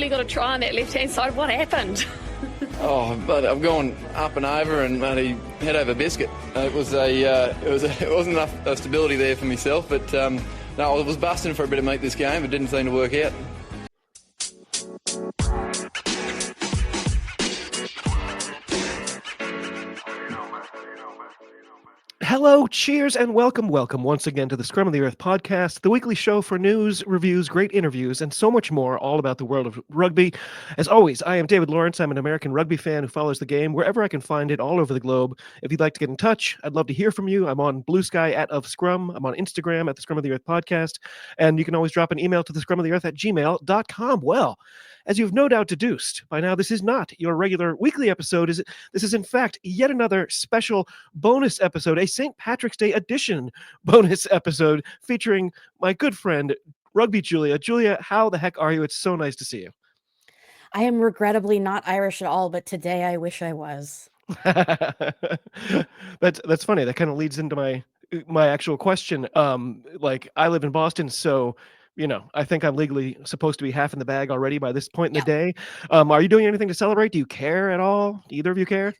really got to try on that left-hand side. What happened? Oh, but I've gone up and over and bloody head over biscuit. It wasn't enough stability there for myself, but no, I was busting for a bit of meat this game. It didn't seem to work out. Hello, cheers, and welcome once again to the Scrum of the Earth podcast, the weekly show for news, reviews, great interviews, and so much more, all about the world of rugby. As always, I am David Lawrence. I'm an American rugby fan who follows the game wherever I can find it all over the globe. If you'd like to get in touch, I'd love to hear from you. I'm on Blue Sky @ofscrum. I'm on Instagram at the Scrum of the Earth podcast, and you can always drop an email to the scrumoftheearth@gmail.com. Well, as you've no doubt deduced by now, this is not your regular weekly episode. This is in fact yet another special bonus episode, a St. Patrick's Day edition bonus episode featuring my good friend Rugby Julia. Julia, how the heck are you? It's so nice to see you. I am regrettably not Irish at all, but today I wish I was. That's funny. That kind of leads into my actual question. Like, I live in Boston, so I think I'm legally supposed to be half in the bag already by this point in the day. Are you doing anything to celebrate? Do you care at all? Do either of you care?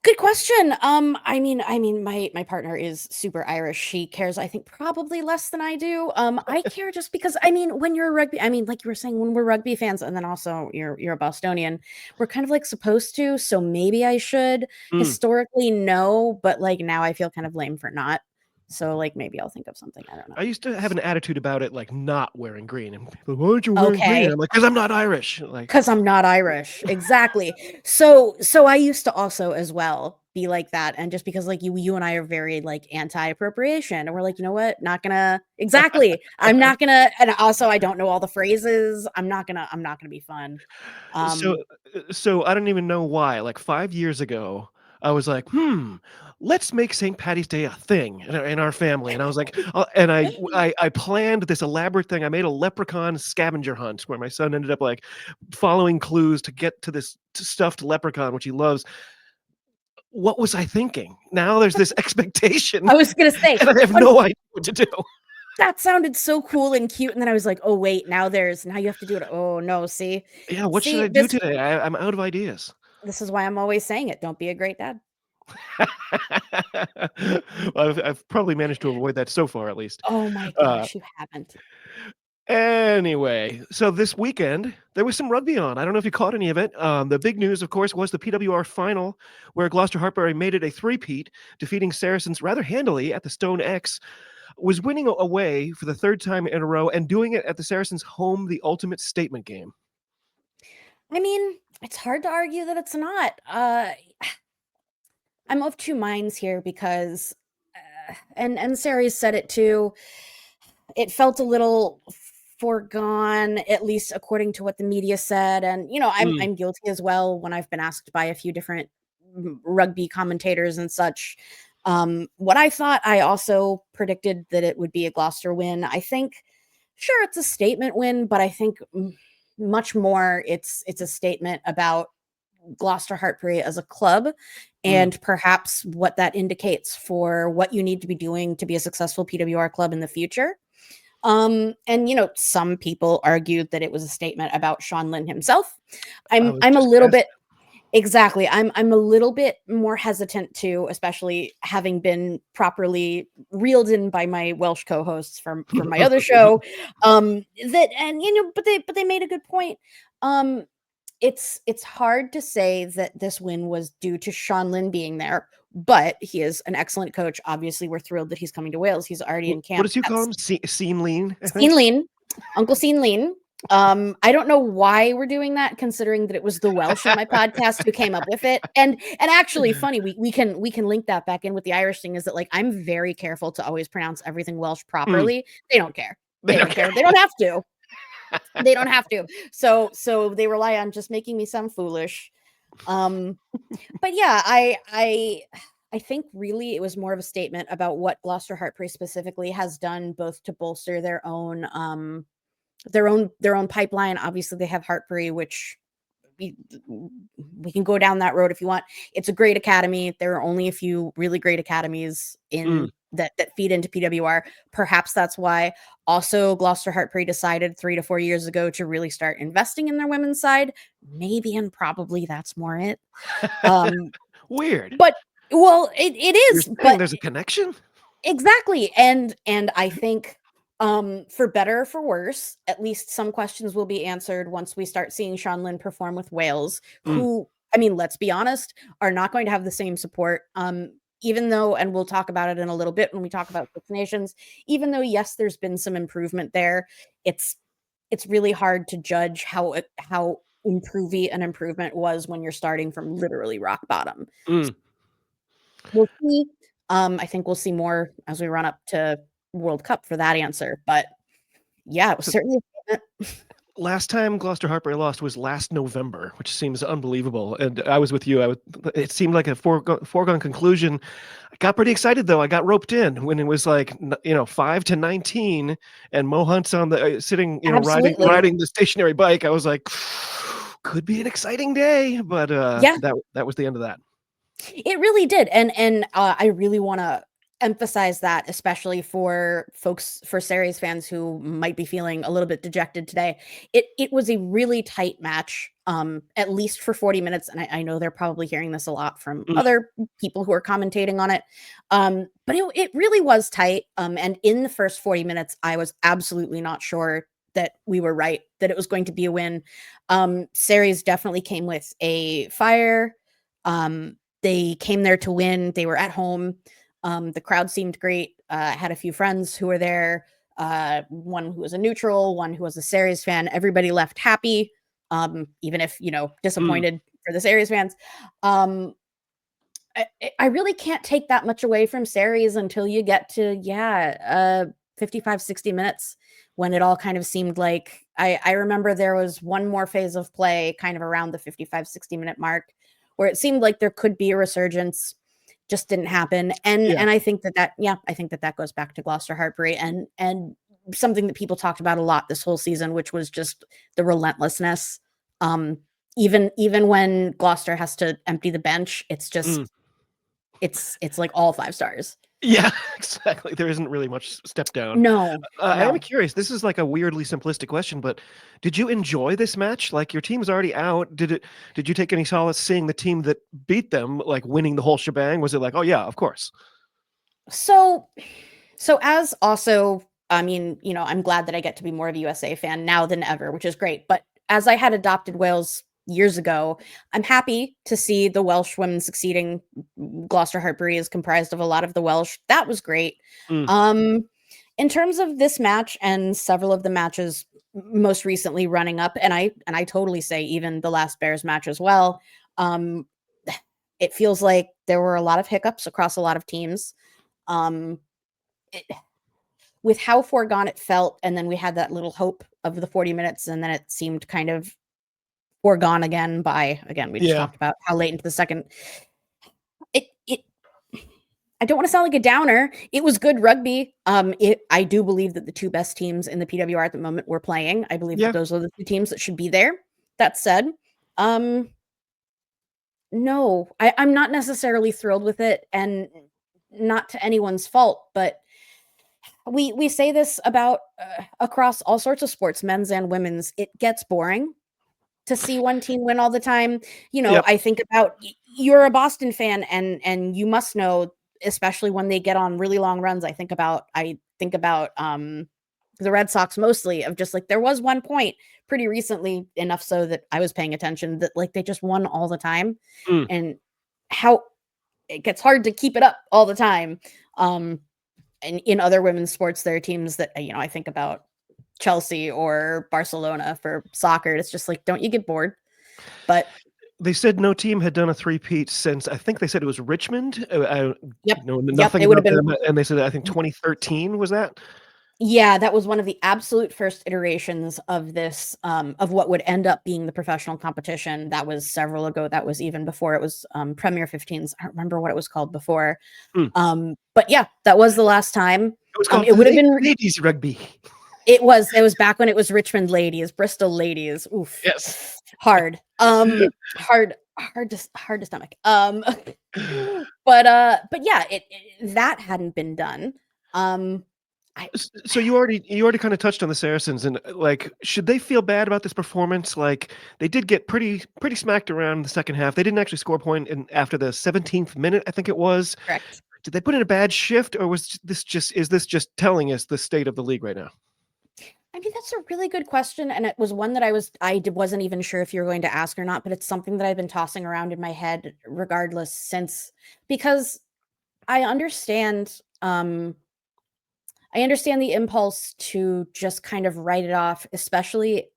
Good question. I mean, my partner is super Irish. She cares, I think, probably less than I do. I care just because, when you're a rugby, like you were saying, when we're rugby fans, and then also you're a Bostonian, we're kind of like supposed to. So maybe I should. Historically, no, but like now I feel kind of lame for not. So like maybe I'll think of something. I don't know. I used to have an attitude about it, like not wearing green. And people, why aren't you wearing green? I'm like, because I'm not Irish. Because I'm not Irish. Exactly. So I used to also as well be like that. And just because like you and I are very like anti-appropriation, and we're like, you know what? Not gonna exactly. I'm not gonna. And also I don't know all the phrases. I'm not gonna be fun. So I don't even know why. Like 5 years ago, I was like, let's make St. Patty's Day a thing in our family. And I was like, and I planned this elaborate thing. I made a leprechaun scavenger hunt where my son ended up like following clues to get to this stuffed leprechaun, which he loves. What was I thinking? Now there's this expectation. I was going to say. And I have no idea what to do. That sounded so cool and cute. And then I was like, oh, wait, now you have to do it. Oh, no, see? Yeah, what should I do today? I'm out of ideas. This is why I'm always saying it. Don't be a great dad. Well, I've probably managed to avoid that so far, at least. Oh my gosh, you haven't. Anyway, so this weekend there was some rugby on. I don't know if you caught any of it. The big news, of course, was the PWR final, where Gloucester Hartbury made it a three-peat, defeating Saracens rather handily at the Stone X, was winning away for the third time in a row, and doing it at the Saracens' home, the ultimate statement game. I mean, it's hard to argue that it's not. I'm of two minds here because, and Sari's said it too, it felt a little foregone, at least according to what the media said. And, I'm guilty as well when I've been asked by a few different rugby commentators and such. What I thought, I also predicted that it would be a Gloucester win. I think, sure, it's a statement win, but I think much more it's a statement about Gloucester Hartbury as a club and perhaps what that indicates for what you need to be doing to be a successful PWR club in the future. And some people argued that it was a statement about Sean Lynn himself. I'm a little bit exactly. I'm a little bit more hesitant to, especially having been properly reeled in by my Welsh co-hosts from my other show. But they made a good point. It's hard to say that this win was due to Sean Lynn being there, but he is an excellent coach. Obviously, we're thrilled that he's coming to Wales. He's already in camp. What does you call him? Scene Lean? Scene Lean. Uncle Scene Lean. I don't know why we're doing that, considering that it was the Welsh in my podcast who came up with it. And actually, funny, we can link that back in with the Irish thing, is that like I'm very careful to always pronounce everything Welsh properly. They don't care. They don't care. They don't have to. They don't have to. So they rely on just making me sound foolish. But yeah, I think really it was more of a statement about what Gloucester Hartbury specifically has done, both to bolster their own pipeline. Obviously, they have Hartbury, which we can go down that road if you want. It's a great academy. There are only a few really great academies in that feed into PWR. Perhaps that's why also Gloucester Hartbury decided 3 to 4 years ago to really start investing in their women's side. Maybe and probably that's more it. Weird. But well, it You're is, saying but there's a connection? exactly. And I think for better or for worse, at least some questions will be answered once we start seeing Sean Lynn perform with Wales, who, I mean, let's be honest, are not going to have the same support. Even though, and we'll talk about it in a little bit when we talk about Six Nations, even though, yes, there's been some improvement there, it's really hard to judge how improvy an improvement was when you're starting from literally rock bottom. We'll see. I think we'll see more as we run up to World Cup for that answer. But yeah, it was certainly Last time Gloucester Hartbury lost was last November, which seems unbelievable. And I was with you. It seemed like a foregone conclusion. I got pretty excited though. I got roped in when it was like 5-19, and Mo Hunt's on the sitting, riding the stationary bike. I was like, could be an exciting day. But that was the end of that. It really did, and I really want to emphasize that, especially for Series fans who might be feeling a little bit dejected today. It was a really tight match, at least for 40 minutes, and I know they're probably hearing this a lot from other people who are commentating on it, but it really was tight, and in the first 40 minutes, I was absolutely not sure that we were right, that it was going to be a win. Series definitely came with a fire. They came there to win. They were at home. The crowd seemed great. I had a few friends who were there. One who was a neutral, one who was a Series fan. Everybody left happy, even if, disappointed for the Series fans. I really can't take that much away from Series until you get to, 55, 60 minutes when it all kind of seemed like, I remember there was one more phase of play kind of around the 55, 60 minute mark where it seemed like there could be a resurgence, just didn't happen. And I think that goes back to Gloucester Hartbury and something that people talked about a lot this whole season, which was just the relentlessness. Even when Gloucester has to empty the bench, it's just it's like all 5 stars. Yeah, exactly. There isn't really much step down. No. I am curious. This is like a weirdly simplistic question, but did you enjoy this match? Like, your team's already out. Did you take any solace seeing the team that beat them, like, winning the whole shebang? Was it like, oh yeah, of course? So as also, I mean, I'm glad that I get to be more of a USA fan now than ever, which is great. But as I had adopted Wales years ago, I'm happy to see the Welsh women succeeding. Gloucester Hartbury is comprised of a lot of the Welsh. That was great. In terms of this match and several of the matches most recently running up, and I totally say even the last Bears match as well, it feels like there were a lot of hiccups across a lot of teams. With how foregone it felt, and then we had that little hope of the 40 minutes, and then it seemed kind of foregone again by, we just talked about how late into the second. I don't want to sound like a downer. It was good rugby. I do believe that the 2 best teams in the PWR at the moment were playing. I believe that those are the 2 teams that should be there. That said, no, I'm not necessarily thrilled with it, and not to anyone's fault, but we say this about across all sorts of sports, men's and women's. It gets boring to see one team win all the time. I think about, you're a Boston fan, and you must know, especially when they get on really long runs. I think about the Red Sox mostly, of just like, there was one point pretty recently, enough so that I was paying attention, that like they just won all the time, and how it gets hard to keep it up all the time. And in other women's sports, there are teams that, I think about Chelsea or Barcelona for soccer. It's just like, don't you get bored? But they said no team had done a three-peat since, I think they said it was Richmond. Nothing it would have been, them, and they said, I think 2013 was that. Yeah, that was one of the absolute first iterations of this, of what would end up being the professional competition. That was several ago. That was even before it was Premier 15s. I don't remember what it was called before. But yeah, that was the last time. It was called it would have been ladies rugby. It was back when it was Richmond ladies, Bristol ladies. Oof. Yes. Hard. Hard to stomach. But yeah, that hadn't been done. So you already kind of touched on the Saracens, and like, should they feel bad about this performance? Like, they did get pretty smacked around in the second half. They didn't actually score a point after the 17th minute, I think it was. Correct. Did they put in a bad shift, or is this just telling us the state of the league right now? I mean, that's a really good question, and it was one that wasn't even sure if you were going to ask or not, but it's something that I've been tossing around in my head regardless because I understand the impulse to just kind of write it off, especially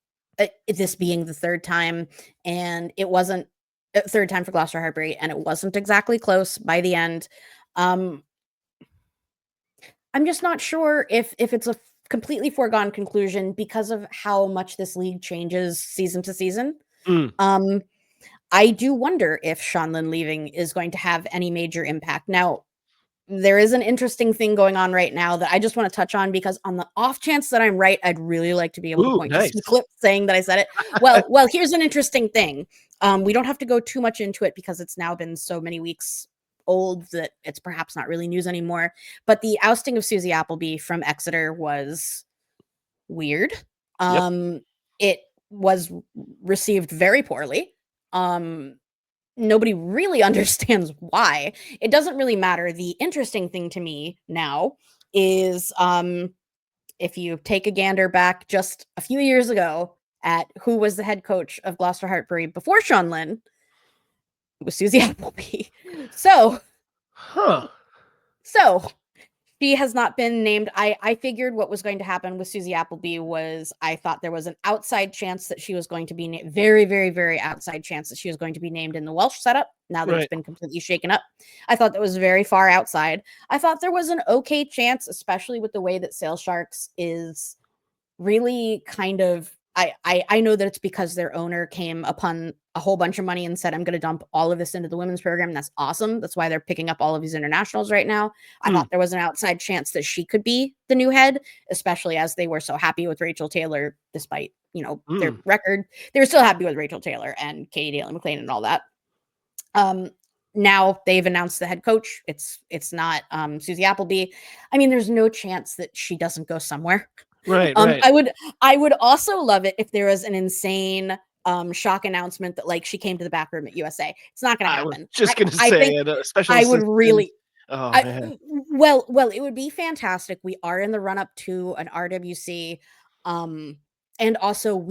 this being the third time, and it wasn't third time for Gloucester Hartbury, and it wasn't exactly close by the end. I'm just not sure if it's a completely foregone conclusion because of how much this league changes season to season. I do wonder if Sean Lynn leaving is going to have any major impact. Now, there is an interesting thing going on right now that I just want to touch on, because on the off chance that I'm right, I'd really like to be able to point to some clips saying that I said it. Well, here's an interesting thing. We don't have to go too much into it because it's now been so many weeks old that it's perhaps not really news anymore. But the ousting of Susie Appleby from Exeter was weird. It was received very poorly. Nobody really understands why. It doesn't really matter. The interesting thing to me now is if you take a gander back just a few years ago at who was the head coach of Gloucester Hartbury before Sean Lynn, it was Susie Appleby. So she has not been named. I figured what was going to happen with Susie Appleby was, I thought there was an outside chance that she was going to be very, very, very outside chance that she was going to be named in the Welsh setup. Now that it's been completely shaken up, I thought that was very far outside. I thought there was an okay chance, especially with the way that Sales Sharks is really kind of, I know that it's because their owner came upon a whole bunch of money and said, I'm going to dump all of this into the women's program. That's awesome. That's why they're picking up all of these internationals right now. I thought there was an outside chance that she could be the new head, especially as they were so happy with Rachel Taylor, despite, their record. They were still happy with Rachel Taylor and Katie Daly McLean and all that. Now they've announced the head coach. It's not Susie Appleby. I mean, there's no chance that she doesn't go somewhere. Right. I would also love it if there was an insane shock announcement that like she came to the back room at USA. It's not going to happen. I was just going to say it, especially I would really. man. Well, it would be fantastic. We are in the run up to an RWC, and also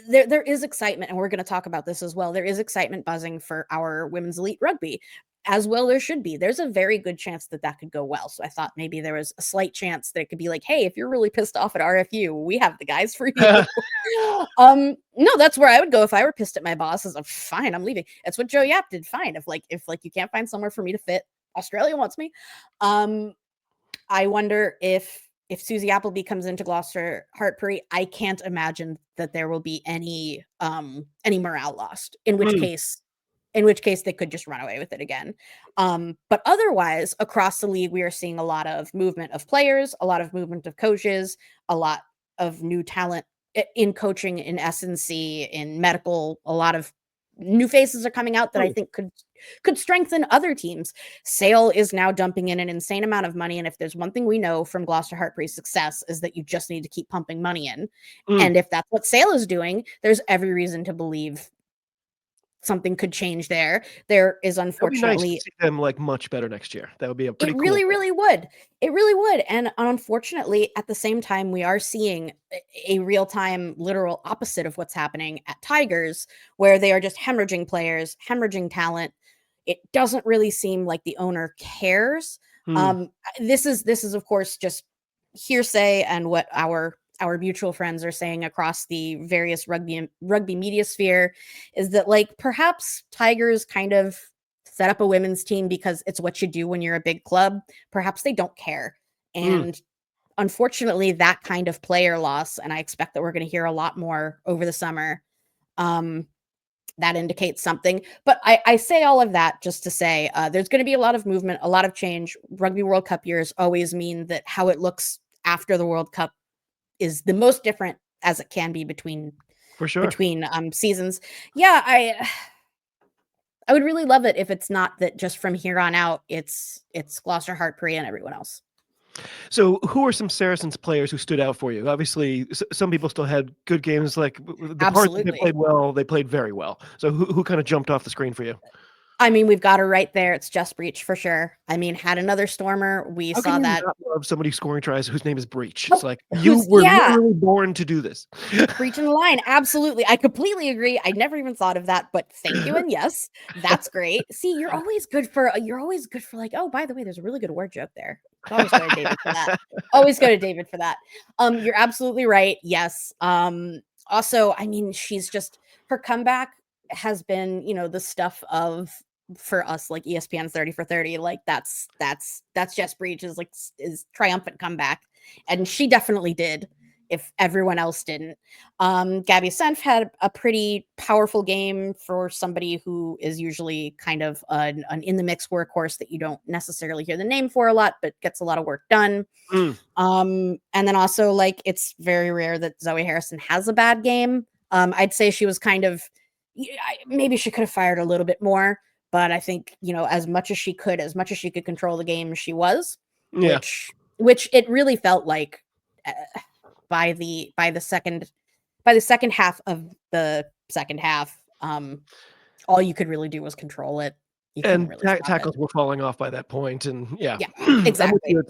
there is excitement, and we're going to talk about this as well. There is excitement buzzing for our women's elite rugby. As well, there should be. There's a very good chance that could go well. So I thought maybe there was a slight chance that it could be like, hey, if you're really pissed off at RFU, we have the guys for you. No, that's where I would go if I were pissed at my boss. Is fine, I'm leaving. That's what Joe Yap did. Fine, if you can't find somewhere for me to fit, Australia wants me. I wonder if Susie Appleby comes into Gloucester Hartbury, I can't imagine that there will be any morale lost. In which case they could just run away with it again. But otherwise, across the league, we are seeing a lot of movement of players, a lot of movement of coaches, a lot of new talent in coaching, in S&C, in medical. A lot of new faces are coming out that I think could strengthen other teams. Sale is now dumping in an insane amount of money. And if there's one thing we know from Gloucester Hartbury's success is that you just need to keep pumping money in. And if that's what Sale is doing, there's every reason to believe something could change there. There is unfortunately nice to see them like much better next year. That would be a pretty cool really, thing. really would. It really would. And unfortunately, at the same time, we are seeing a real-time literal opposite of what's happening at Tigers, where they are just hemorrhaging players, hemorrhaging talent. It doesn't really seem like the owner cares. This is of course just hearsay and what our mutual friends are saying across the various rugby media sphere is that like perhaps Tigers kind of set up a women's team because it's what you do when you're a big club. Perhaps they don't care. And unfortunately, that kind of player loss, and I expect that we're going to hear a lot more over the summer, that indicates something. But I say all of that just to say there's going to be a lot of movement, a lot of change. Rugby World Cup years always mean that how it looks after the World Cup is the most different as it can be between seasons. Yeah, I would really love it if it's not that just from here on out, it's Gloucester, Hartpury, and everyone else. So, who are some Saracens players who stood out for you? Obviously, some people still had good games. Like the parts that they Absolutely. played well, they played very well. So, who kind of jumped off the screen for you? I mean, we've got her right there. It's Just Breach for sure. I mean, had another Stormer. We How can saw you that. not love somebody scoring tries whose name is Breach? It's Oh, like you were yeah, literally born to do this. breaching the line. Absolutely. I completely agree. I never even thought of that, but thank you. And yes, that's great. See, you're always good for like, oh, by the way, there's a really good word joke there. Always go to David for that. Always go to David for that. You're absolutely right. Yes. Also, I mean, she's just her comeback has been, the stuff of for us like ESPN's 30 for 30. Like that's Jess Breach is triumphant comeback. And she definitely did if everyone else didn't. Gabby Senf had a pretty powerful game for somebody who is usually kind of an in the mix workhorse that you don't necessarily hear the name for a lot, but gets a lot of work done. Mm. And then also like it's very rare that Zoe Harrison has a bad game. I'd say she was kind of maybe she could have fired a little bit more, but I think as much as she could, control the game, she was, Yeah. which it really felt like. By the second half of the second half, all you could really do was control it. You couldn't And really stop it. tackles were falling off by that point, and yeah, Yeah, I'm with exactly. you.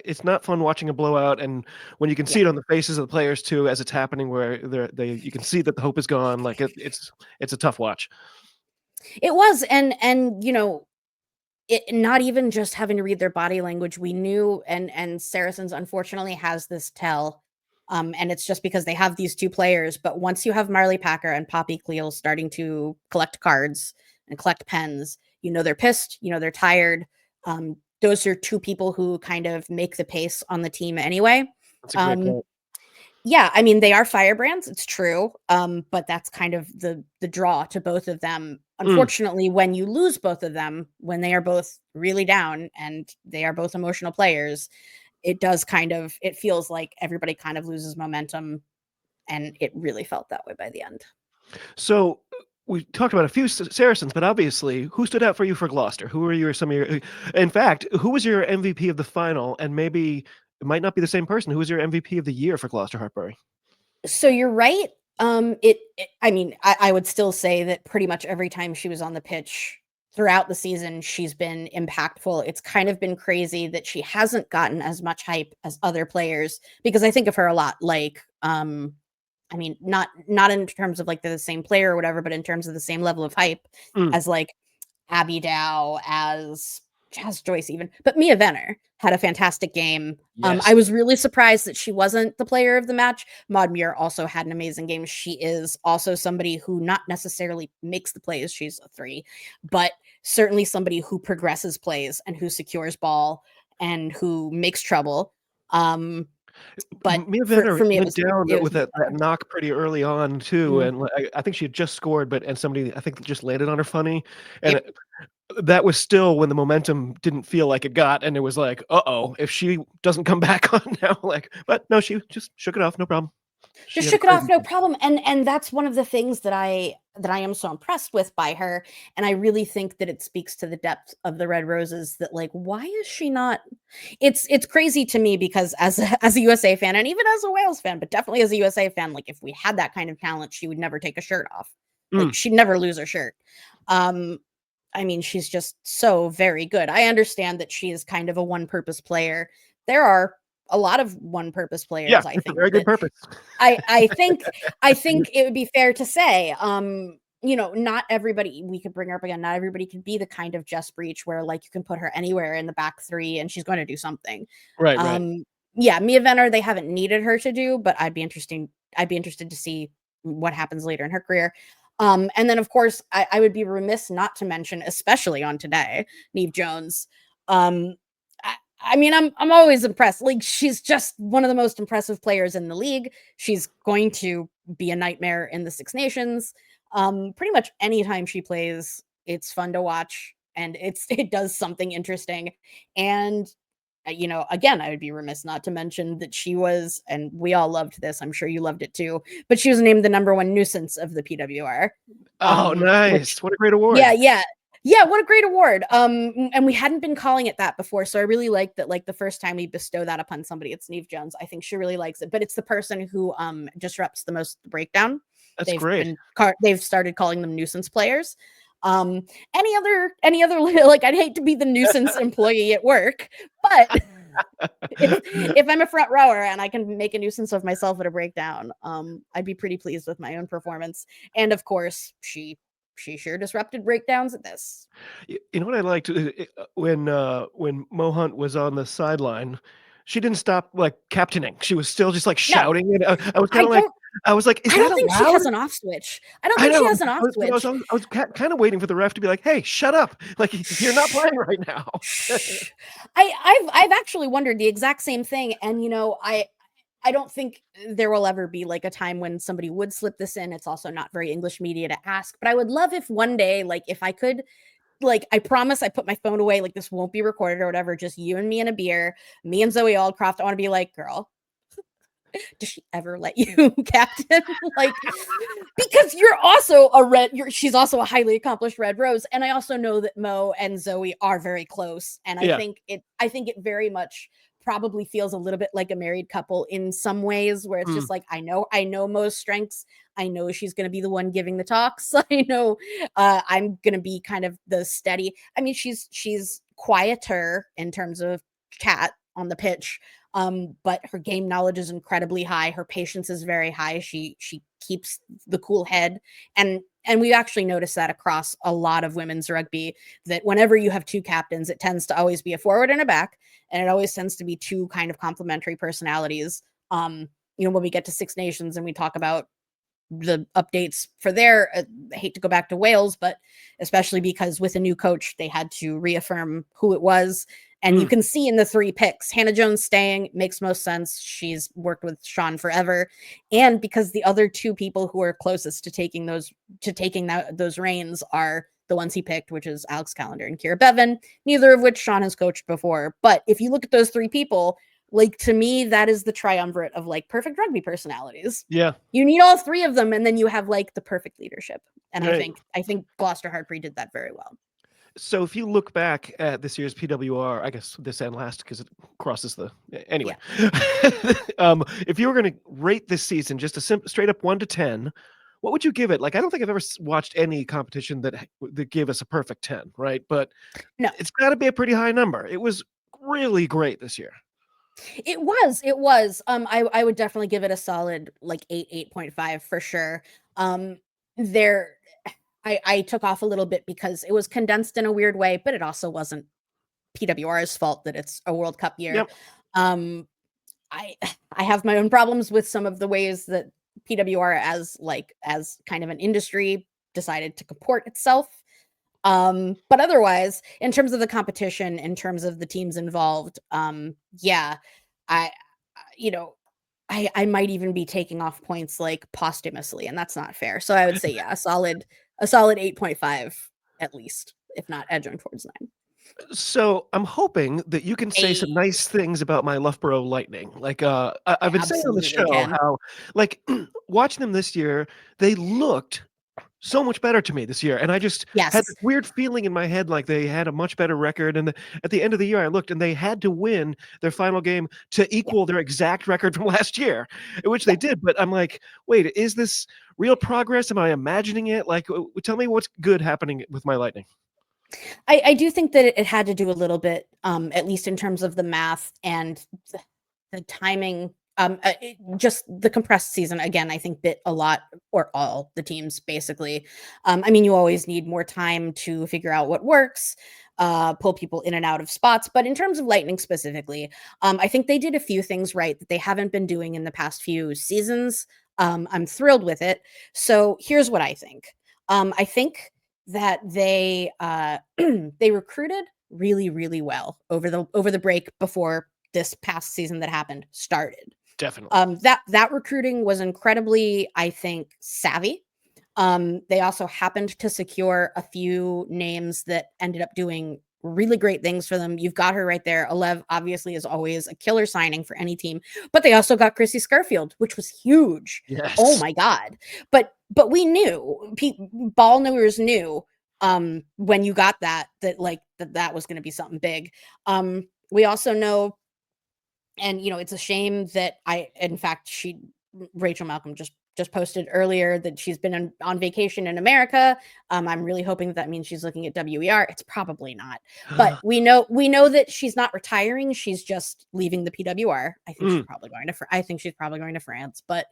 It's not fun watching a blowout, and when you can see Yeah. it on the faces of the players too, as it's happening, where you can see that the hope is gone. Like it's a tough watch. It was, and it not even just having to read their body language. We knew, and Saracens unfortunately has this tell. And it's just because they have these two players, but once you have Marley Packer and Poppy Cleel starting to collect cards and collect pens, they're pissed, they're tired. Those are two people who kind of make the pace on the team anyway. That's a great Um, point. yeah, I mean, they are firebrands, it's true. But that's kind of the draw to both of them. Mm. Unfortunately, when you lose both of them, when they are both really down and they are both emotional players, it feels like everybody kind of loses momentum, and it really felt that way by the end. So we talked about a few Saracens, but obviously, who stood out for you for Gloucester? Who were some of your? In fact, who was your MVP of the final? And maybe it might not be the same person. Who was your MVP of the year for Gloucester Hartbury? So you're right. I mean, I would still say that pretty much every time she was on the pitch throughout the season, she's been impactful. It's kind of been crazy that she hasn't gotten as much hype as other players, because I think of her a lot like, I mean, not in terms of like they're the same player or whatever, but in terms of the same level of hype Mm. as like Abby Dow, as Jazz Joyce even. But Mia Venner had a fantastic game. Yes. I was really surprised that she wasn't the player of the match. Maud Muir also had an amazing game. She is also somebody who not necessarily makes the plays, she's a 3, but certainly somebody who progresses plays and who secures ball and who makes trouble. But Mia Venner for me, went down it was with Mia that Venner. knock pretty early on too, Mhm. and I think she had just scored, and somebody I think just landed on her funny, and Yep. that was still when the momentum didn't feel like it got, and it was like, uh-oh, if she doesn't come back on now, like, but no, she just shook it off, no problem. She Just had a shook it off, crazy no game. problem. And that's one of the things that I am so impressed with by her. And I really think that it speaks to the depth of the Red Roses, that like, why is she not? It's crazy to me, because as a USA fan, and even as a Wales fan, but definitely as a USA fan, like if we had that kind of talent, she would never take a shirt off. Mm. Like she'd never lose her shirt. Um, I mean, she's just so very good. I understand that she is kind of a one-purpose player. There are a lot of one-purpose Yeah, players, I it's a think, very good that purpose. I think it would be fair to say, not everybody, we could bring her up again. Not everybody can be the kind of Jess Breach where like you can put her anywhere in the back 3 and she's going to do something. Right. Yeah, Mia Venner, they haven't needed her to do, but I'd be interested to see what happens later in her career. And then of course I would be remiss not to mention, especially on today, Neve Jones. Um, I mean, I'm always impressed. Like she's just one of the most impressive players in the league. She's going to be a nightmare in the Six Nations. Pretty much anytime she plays, it's fun to watch, and it does something interesting. And again, I would be remiss not to mention that she was, and we all loved this, I'm sure you loved it too, but she was named the #1 nuisance of the PWR. Oh, Which, nice. What a great award. yeah, what a great award. And we hadn't been calling it that before, so I really like that, like, the first time we bestow that upon somebody, it's Neve Jones. I think she really likes it, but it's the person who disrupts the most the breakdown. That's great. They've started calling them nuisance players. Any other like, I'd hate to be the nuisance employee at work, but if I'm a front rower and I can make a nuisance of myself at a breakdown, I'd be pretty pleased with my own performance. And of course, she sure disrupted breakdowns at this. You know what I liked when Mo Hunt was on the sideline, she didn't stop like captaining. She was still just like No, shouting, and I was I kind of like, don't. is I that don't think she allowed? has an off switch. I don't I think she know. has an off switch. I was kind of waiting for the ref to be like, "Hey, shut up! Like you're not playing right now." I've actually wondered the exact same thing, and I don't think there will ever be like a time when somebody would slip this in. It's also not very English media to ask, but I would love if one day, like, if I could, like, I promise I put my phone away, like, this won't be recorded or whatever, just you and me and a beer, me and Zoe Aldcroft. I want to be like, girl, does she ever let you captain? Like, because you're also she's also a highly accomplished red rose, and I also know that Mo and Zoe are very close, and I Yeah. think it very much probably feels a little bit like a married couple in some ways, where it's just like, I know Mo's strengths, I know she's going to be the one giving the talks, I know I'm going to be kind of the steady. I mean, she's quieter in terms of cat on the pitch, but her game knowledge is incredibly high. Her patience is very high. She keeps the cool head, and we actually noticed that across a lot of women's rugby, that whenever you have two captains, it tends to always be a forward and a back, and it always tends to be two kind of complementary personalities. When we get to Six Nations and we talk about the updates for there, I hate to go back to Wales, but especially because with a new coach, they had to reaffirm who it was. And you can see in the 3 picks, Hannah Jones staying makes most sense. She's worked with Sean forever. And because the other 2 people who are closest to taking those reins are the ones he picked, which is Alex Callender and Kira Bevan, neither of which Sean has coached before. But if you look at those 3 people, like, to me, that is the triumvirate of like perfect rugby personalities. Yeah. You need all 3 of them, and then you have like the perfect leadership. And Right. I think Gloucester Hartbury did that very well. So if you look back at this year's PWR, I guess this and last because it crosses the anyway. If you were going to rate this season just a straight up 1 to 10, what would you give it? Like, I don't think I've ever watched any competition that gave us a perfect 10, right? But No, it's got to be a pretty high number. It was really great this year. it was. I would definitely give it a solid like 8.5 for sure. There, I took off a little bit because it was condensed in a weird way, but it also wasn't PWR's fault that it's a World Cup year. Yep. I have my own problems with some of the ways that PWR as kind of an industry decided to comport itself. But otherwise, in terms of the competition, in terms of the teams involved, I might even be taking off points like posthumously, and that's not fair. So I would say, a solid 8.5 at least, if not edging towards 9. So I'm hoping that you can say some nice things about my Loughborough Lightning. Like I've been saying on the show how, like, watching them this year, they looked so much better to me this year, and I just had this weird feeling in my head like they had a much better record. And at the end of the year, I looked, and they had to win their final game to equal their exact record from last year, which they did. But I'm like, wait, is this real progress? Am I imagining it? Like, tell me what's good happening with my Lightning. I do think that it had to do a little bit, at least in terms of the math and the timing. Just the compressed season again, I think bit a lot or all the teams basically. I mean, you always need more time to figure out what works, pull people in and out of spots. But in terms of Lightning specifically, I think they did a few things right that they haven't been doing in the past few seasons. I'm thrilled with it. So here's what I think. I think that they they recruited really, really well over the break before this past season that happened started. Definitely. That recruiting was incredibly, I think, savvy. They also happened to secure a few names that ended up doing really great things for them. You've got her right there. Alev obviously is always a killer signing for any team, but they also got Chrissy Scarfield, which was huge. Yes. Oh my God. But we knew, ball knowers knew when you got that was going to be something big. We also know, and it's a shame that Rachel Malcolm just posted earlier that she's been on vacation in America. I'm really hoping that means she's looking at WER. It's probably not, but we know that she's not retiring. She's just leaving the PWR. I think she's probably going to France, but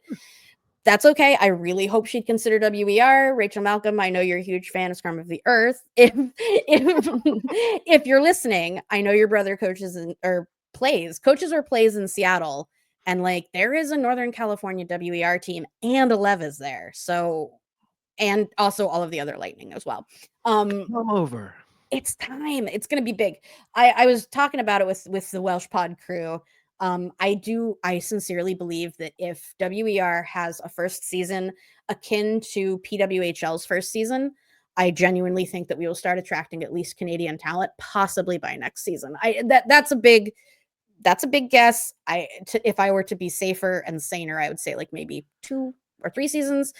that's okay. I really hope she'd consider WER. Rachel Malcolm, I know you're a huge fan of Scrum of the Earth. If you're listening, I know your brother coaches or plays in Seattle. And there is a Northern California WER team, and Alev is there. So, and also all of the other Lightning as well. Come over. It's time. It's going to be big. I was talking about it with the Welsh Pod crew. I sincerely believe that if WER has a first season akin to PWHL's first season, I genuinely think that we will start attracting at least Canadian talent, possibly by next season. That's a big guess. If I were to be safer and saner, I would say maybe 2 or 3 seasons.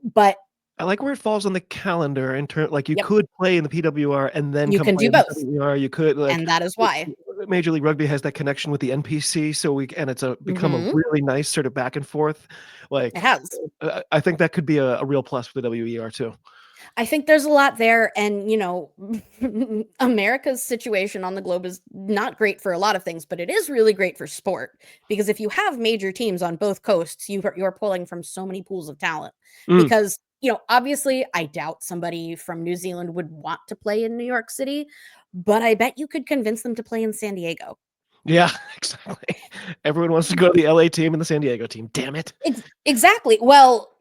But I like where it falls on the calendar in turn. You Yep. could play in the PWR and then You come can play do in both. the WER. You could and that is why. Major League Rugby has that connection with the NPC, and it's become a really nice sort of back and forth. It has. I think that could be a real plus for the WER too. I think there's a lot there, and America's situation on the globe is not great for a lot of things, but it is really great for sport, because if you have major teams on both coasts, you're pulling from so many pools of talent. Because obviously, I doubt somebody from New Zealand would want to play in New York City, but I bet you could convince them to play in San Diego. Yeah, exactly. Everyone wants to go to the LA team and the San Diego team. Damn it. Exactly. Well,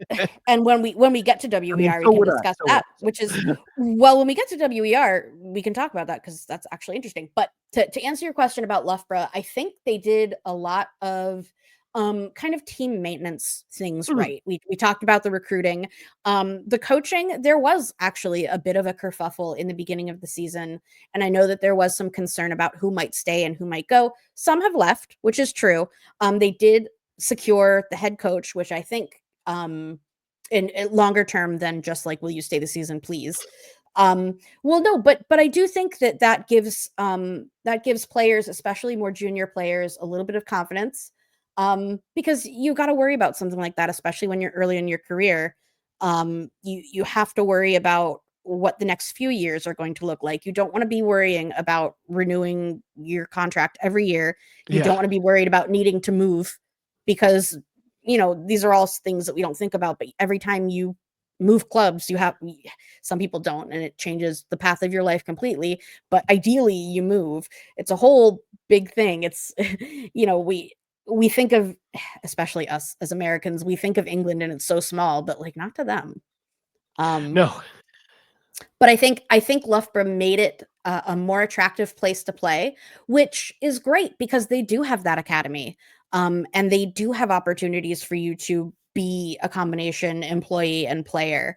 and when we get to WER, we can discuss that, which is, when we get to WER, we can talk about that because that's actually interesting. But to answer your question about Loughborough, I think they did a lot of kind of team maintenance things right. We talked about the recruiting, the coaching. There was actually a bit of a kerfuffle in the beginning of the season, and I know that there was some concern about who might stay and who might go. Some have left, which is true. They did secure the head coach, which I think in longer term than just will you stay the season, please. Well, no, but I do think that gives players, especially more junior players, a little bit of confidence. Because you got to worry about something like that, especially when you're early in your career. You have to worry about what the next few years are going to look like. You don't want to be worrying about renewing your contract every year. You don't want to be worried about needing to move, because these are all things that we don't think about. But every time you move clubs, some people don't, and it changes the path of your life completely. But ideally, you move. It's a whole big thing. It's we think of, especially us as Americans, we think of England and it's so small, but not to them. No. But I think Loughborough made it a more attractive place to play, which is great because they do have that academy, and they do have opportunities for you to be a combination employee and player.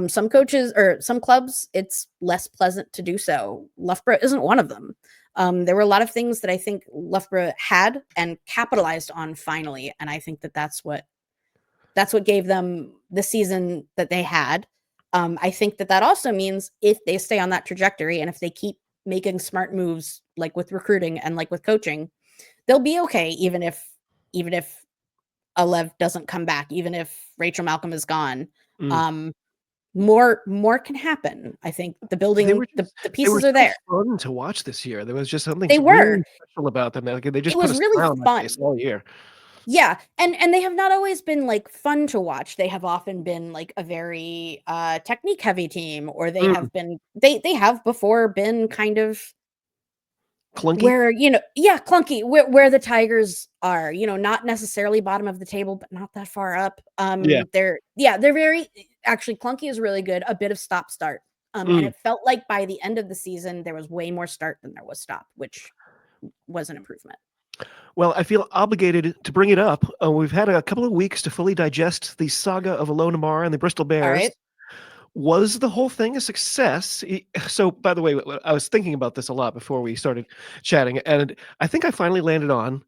Some coaches or some clubs, it's less pleasant to do so. Loughborough isn't one of them. There were a lot of things that I think Loughborough had and capitalized on finally, and I think that's what gave them the season that they had. I think that also means if they stay on that trajectory and if they keep making smart moves, with recruiting and with coaching, they'll be okay, even if Alev doesn't come back, even if Rachel Malcolm is gone. More can happen. I think the building, the pieces are there. Fun to watch this year. There was just something really special about them. They just it was really fun all year. Yeah, and they have not always been fun to watch. They have often been a very technique heavy team, or they have been they have before been kind of clunky, where clunky, where the Tigers are, not necessarily bottom of the table, but not that far up. They're very, actually, clunky is really good. A bit of stop start, and it felt like by the end of the season there was way more start than there was stop, which was an improvement. Well, I feel obligated to bring it up. We've had a couple of weeks to fully digest the saga of Alona Mar and the Bristol Bears. All right. Was the whole thing a success? So, by the way, I was thinking about this a lot before we started chatting, and I think I finally landed on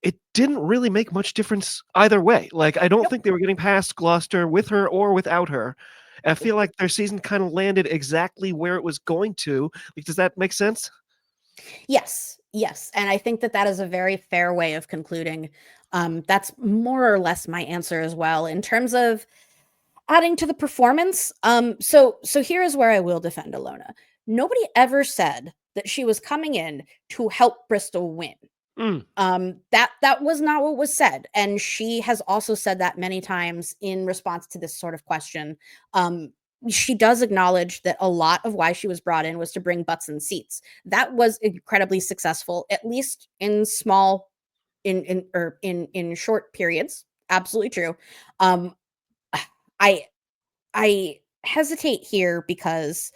it didn't really make much difference either way. Like, I don't Nope. think they were getting past Gloucester with her or without her. I feel like their season kind of landed exactly where it was going to. Like, does that make sense? Yes, yes, and I think that that is a very fair way of concluding. That's more or less my answer as well in terms of adding to the performance. So here is where I will defend Alona. Nobody ever said that she was coming in to help Bristol win. Mm, That was not what was said, and she has also said that many times in response to this sort of question. Um, she does acknowledge that a lot of why she was brought in was to bring butts and seats. That was incredibly successful, at least in small, in short periods. Absolutely true. Um, I I hesitate here because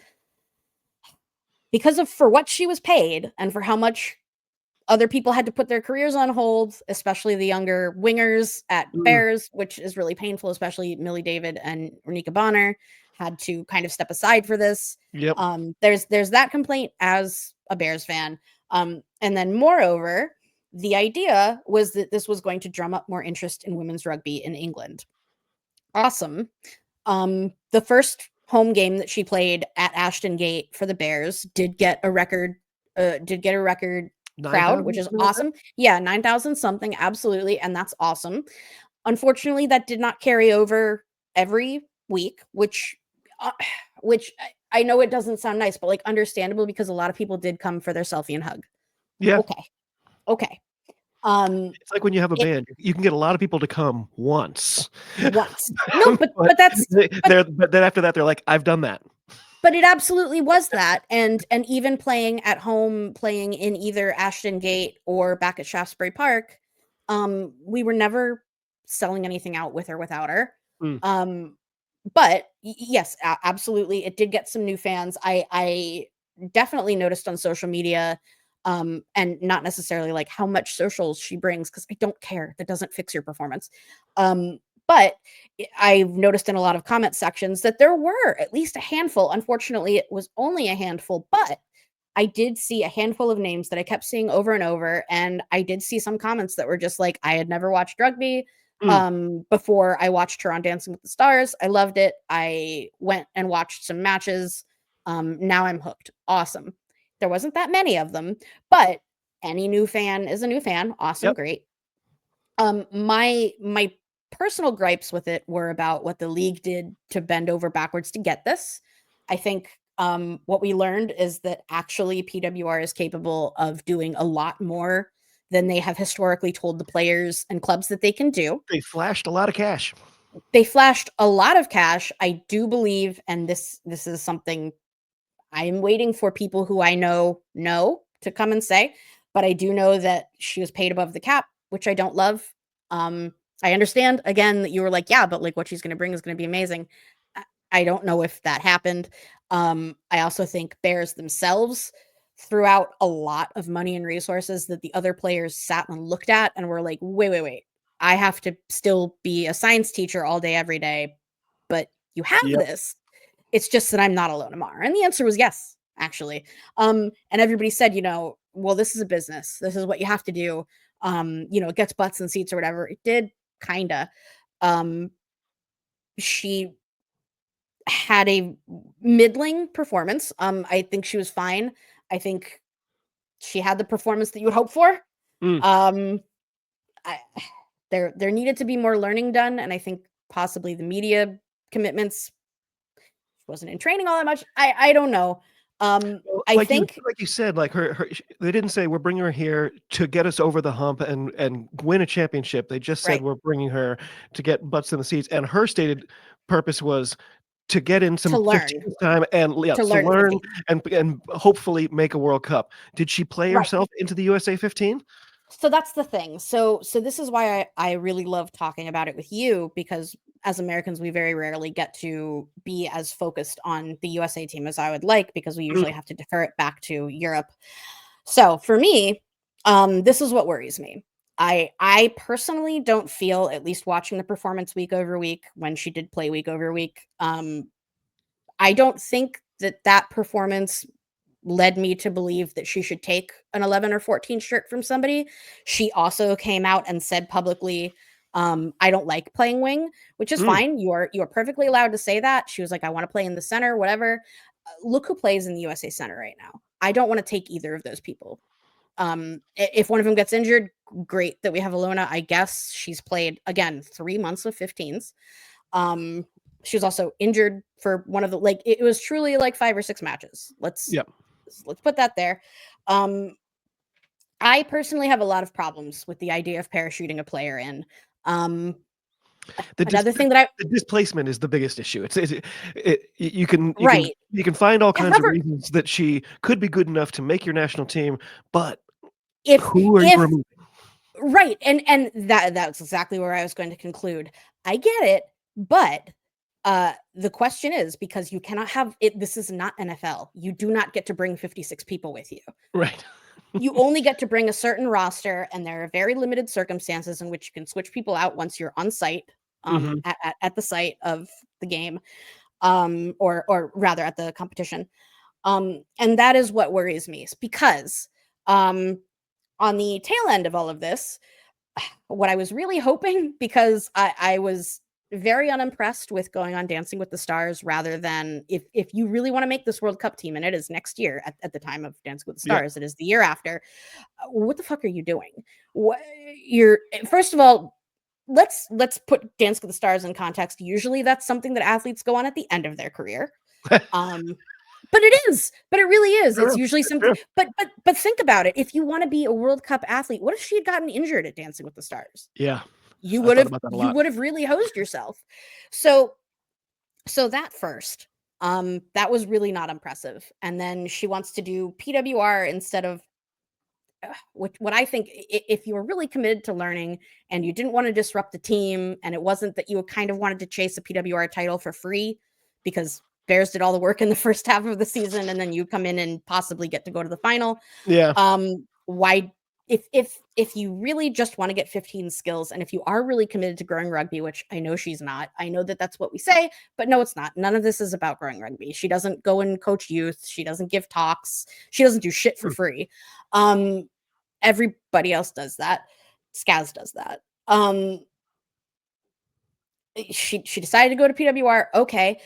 of for what she was paid and for how much other people had to put their careers on hold, especially the younger wingers at mm, Bears, which is really painful, especially Millie David and Renika Bonner had to kind of step aside for this. yep. There's that complaint as a Bears fan. And then moreover, the idea was that this was going to drum up more interest in women's rugby in England. Awesome. The first home game that she played at Ashton Gate for the Bears did get a record crowd, 9,000, which is something like that? awesome. Yeah, 9,000 something, absolutely, and that's awesome. Unfortunately, that did not carry over every week, uh, which I know it doesn't sound nice, but like understandable because a lot of people did come for their selfie and hug. Yeah. Okay, okay. Um, It's like when you have a it band, you can get a lot of people to come once. once. No, but But that's but but then after that, they're like, "I've done that." But it absolutely was that, and even playing at home, playing in either Ashton Gate or back at Shaftesbury Park, we were never selling anything out with or without her. Mm, Um, but yes, absolutely, it did get some new fans. I definitely noticed on social media, and not necessarily like how much socials she brings because I don't care. That doesn't fix your performance. But I've noticed in a lot of comment sections that there were at least a handful. Unfortunately, it was only a handful, but I did see a handful of names that I kept seeing over and over. And I did see some comments that were just like, I had never watched rugby mm, before I watched her on Dancing with the Stars. I loved it. I went and watched some matches. Now I'm hooked. Awesome. There wasn't that many of them, but any new fan is a new fan. Awesome. yep. Great. My personal gripes with it were about what the league did to bend over backwards to get this. I think what we learned is that actually PWR is capable of doing a lot more than they have historically told the players and clubs that they can do. They flashed a lot of cash. They flashed a lot of cash. I do believe, and this is something I'm waiting for people who I know to come and say, but I do know that she was paid above the cap, which I don't love. I understand again that you were like, yeah, but like what she's going to bring is going to be amazing. I don't know if that happened. I also think Bears themselves threw out a lot of money and resources that the other players sat and looked at and were like, wait. I have to still be a science teacher all day, every day, but you have Yep. this. It's just that I'm not alone tomorrow. And the answer was yes, actually. And everybody said, well, this is a business. This is what you have to do. It gets butts and seats or whatever. It did kinda. Um, she had a middling performance. I think she was fine. I think she had the performance that you would hope for. Mm. Um, I, there needed to be more learning done, and I think possibly the media commitments wasn't in training all that much. I don't know. Well, I think like you said, like they didn't say we're bringing her here to get us over the hump and win a championship. They just said right we're bringing her to get butts in the seats. And her stated purpose was to get in to some learn 15 time and yeah, to to learn the learn 15. and hopefully make a World Cup. Did she play Right. herself into the USA 15? So that's the thing. So this is why I really love talking about it with you because as Americans, we very rarely get to be as focused on the USA team as I would like because we Mm, usually have to defer it back to Europe. So for me, this is what worries me. I personally don't feel, at least watching the performance week over week when she did play week over week, I don't think that performance led me to believe that she should take an 11 or 14 shirt from somebody. She also came out and said publicly, I don't like playing wing, which is fine. You are perfectly allowed to say that. She was like, I want to play in the center, whatever. Look who plays in the USA Center right now. I don't want to take either of those people. If one of them gets injured, great that we have Alona. I guess she's played, again, 3 months of 15s. She was also injured for one of the, like, it was truly like 5 or 6 matches. Let's put that there. I personally have a lot of problems with the idea of parachuting a player in. Another thing that the displacement is the biggest issue. You can find all kinds of reasons that she could be good enough to make your national team, but who are you removing? Right, and that's exactly where I was going to conclude. I get it, but the question is, because you cannot have it. This is not NFL. You do not get to bring 56 people with you. Right. You only get to bring a certain roster, and there are very limited circumstances in which you can switch people out once you're on site, at the site of the game, or rather at the competition. And that is what worries me, because on the tail end of all of this, what I was really hoping, because I was very unimpressed with going on Dancing with the Stars, rather than if you really want to make this World Cup team, and it is next year at the time of Dancing with the Stars, it is the year after. What the fuck are you doing? First of all, let's put Dance with the Stars in context. Usually that's something that athletes go on at the end of their career. But it really is. Sure, it's usually something, but think about it. If you want to be a World Cup athlete, what if she had gotten injured at Dancing with the Stars? Yeah. You would have really hosed yourself. So that first, that was really not impressive. And then she wants to do PWR instead of what I think, if you were really committed to learning and you didn't want to disrupt the team, and it wasn't that you kind of wanted to chase a PWR title for free because Bears did all the work in the first half of the season, and then you come in and possibly get to go to the final. Yeah. Why? If you really just want to get 15 skills, and if you are really committed to growing rugby, which I know she's not, I know that that's what we say, but no, it's not. None of this is about growing rugby. She doesn't go and coach youth. She doesn't give talks. She doesn't do shit for free. Everybody else does that. Skaz does that. She decided to go to PWR. Okay.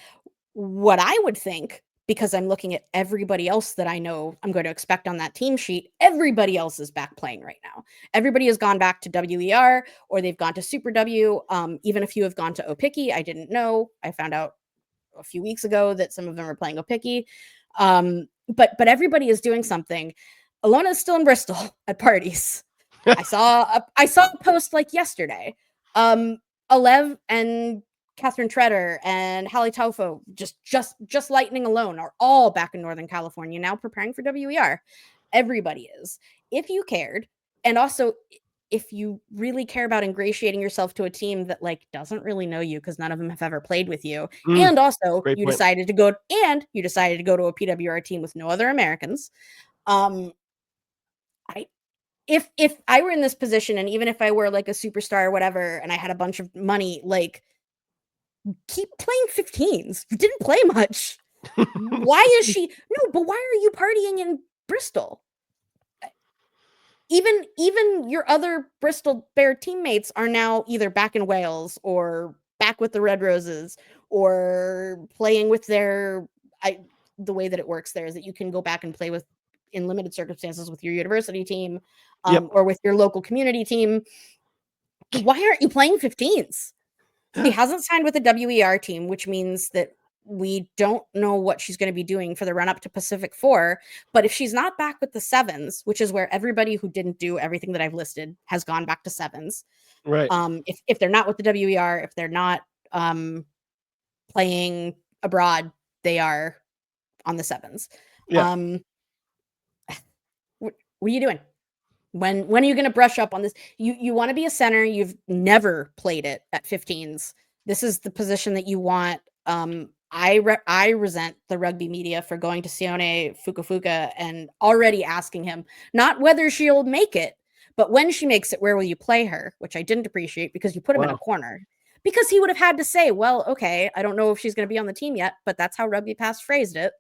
What I would think, because I'm looking at everybody else that I know I'm going to expect on that team sheet, everybody else is back playing right now. Everybody has gone back to WER, or they've gone to Super W. Even a few have gone to Opiki. I didn't know. I found out a few weeks ago that some of them are playing Opiki. But everybody is doing something. Alona is still in Bristol at parties. I saw a post like yesterday. Alev and Catherine Treader and Hallie Taufo, just lightning alone, are all back in Northern California now, preparing for WER. Everybody is. If you cared, and also if you really care about ingratiating yourself to a team that like doesn't really know you, because none of them have ever played with you, and also you decided to go to a PWR team with no other Americans. If I were in this position, and even if I were like a superstar or whatever, and I had a bunch of money, like, keep playing 15s. You didn't play much. Why is she? No, but why are you partying in Bristol? Even your other Bristol Bear teammates are now either back in Wales or back with the Red Roses, or playing with their. The way that it works there is that you can go back and play with, in limited circumstances, with your university team, or with your local community team. Why aren't you playing 15s? She hasn't signed with the WER team, which means that we don't know what she's going to be doing for the run up to Pacific 4. But if she's not back with the 7s, which is where everybody who didn't do everything that I've listed has gone back to 7s. Right. If they're not with the WER, if they're not playing abroad, they are on the 7s. Yeah. What are you doing? When are you going to brush up on this? You want to be a center. You've never played it at 15s. This is the position that you want. I resent the rugby media for going to Sione Fukafuka and already asking him not whether she'll make it, but when she makes it, where will you play her? Which I didn't appreciate, because you put him in a corner. because he would have had to say, well, okay, I don't know if she's going to be on the team yet, but that's how Rugby Pass phrased it.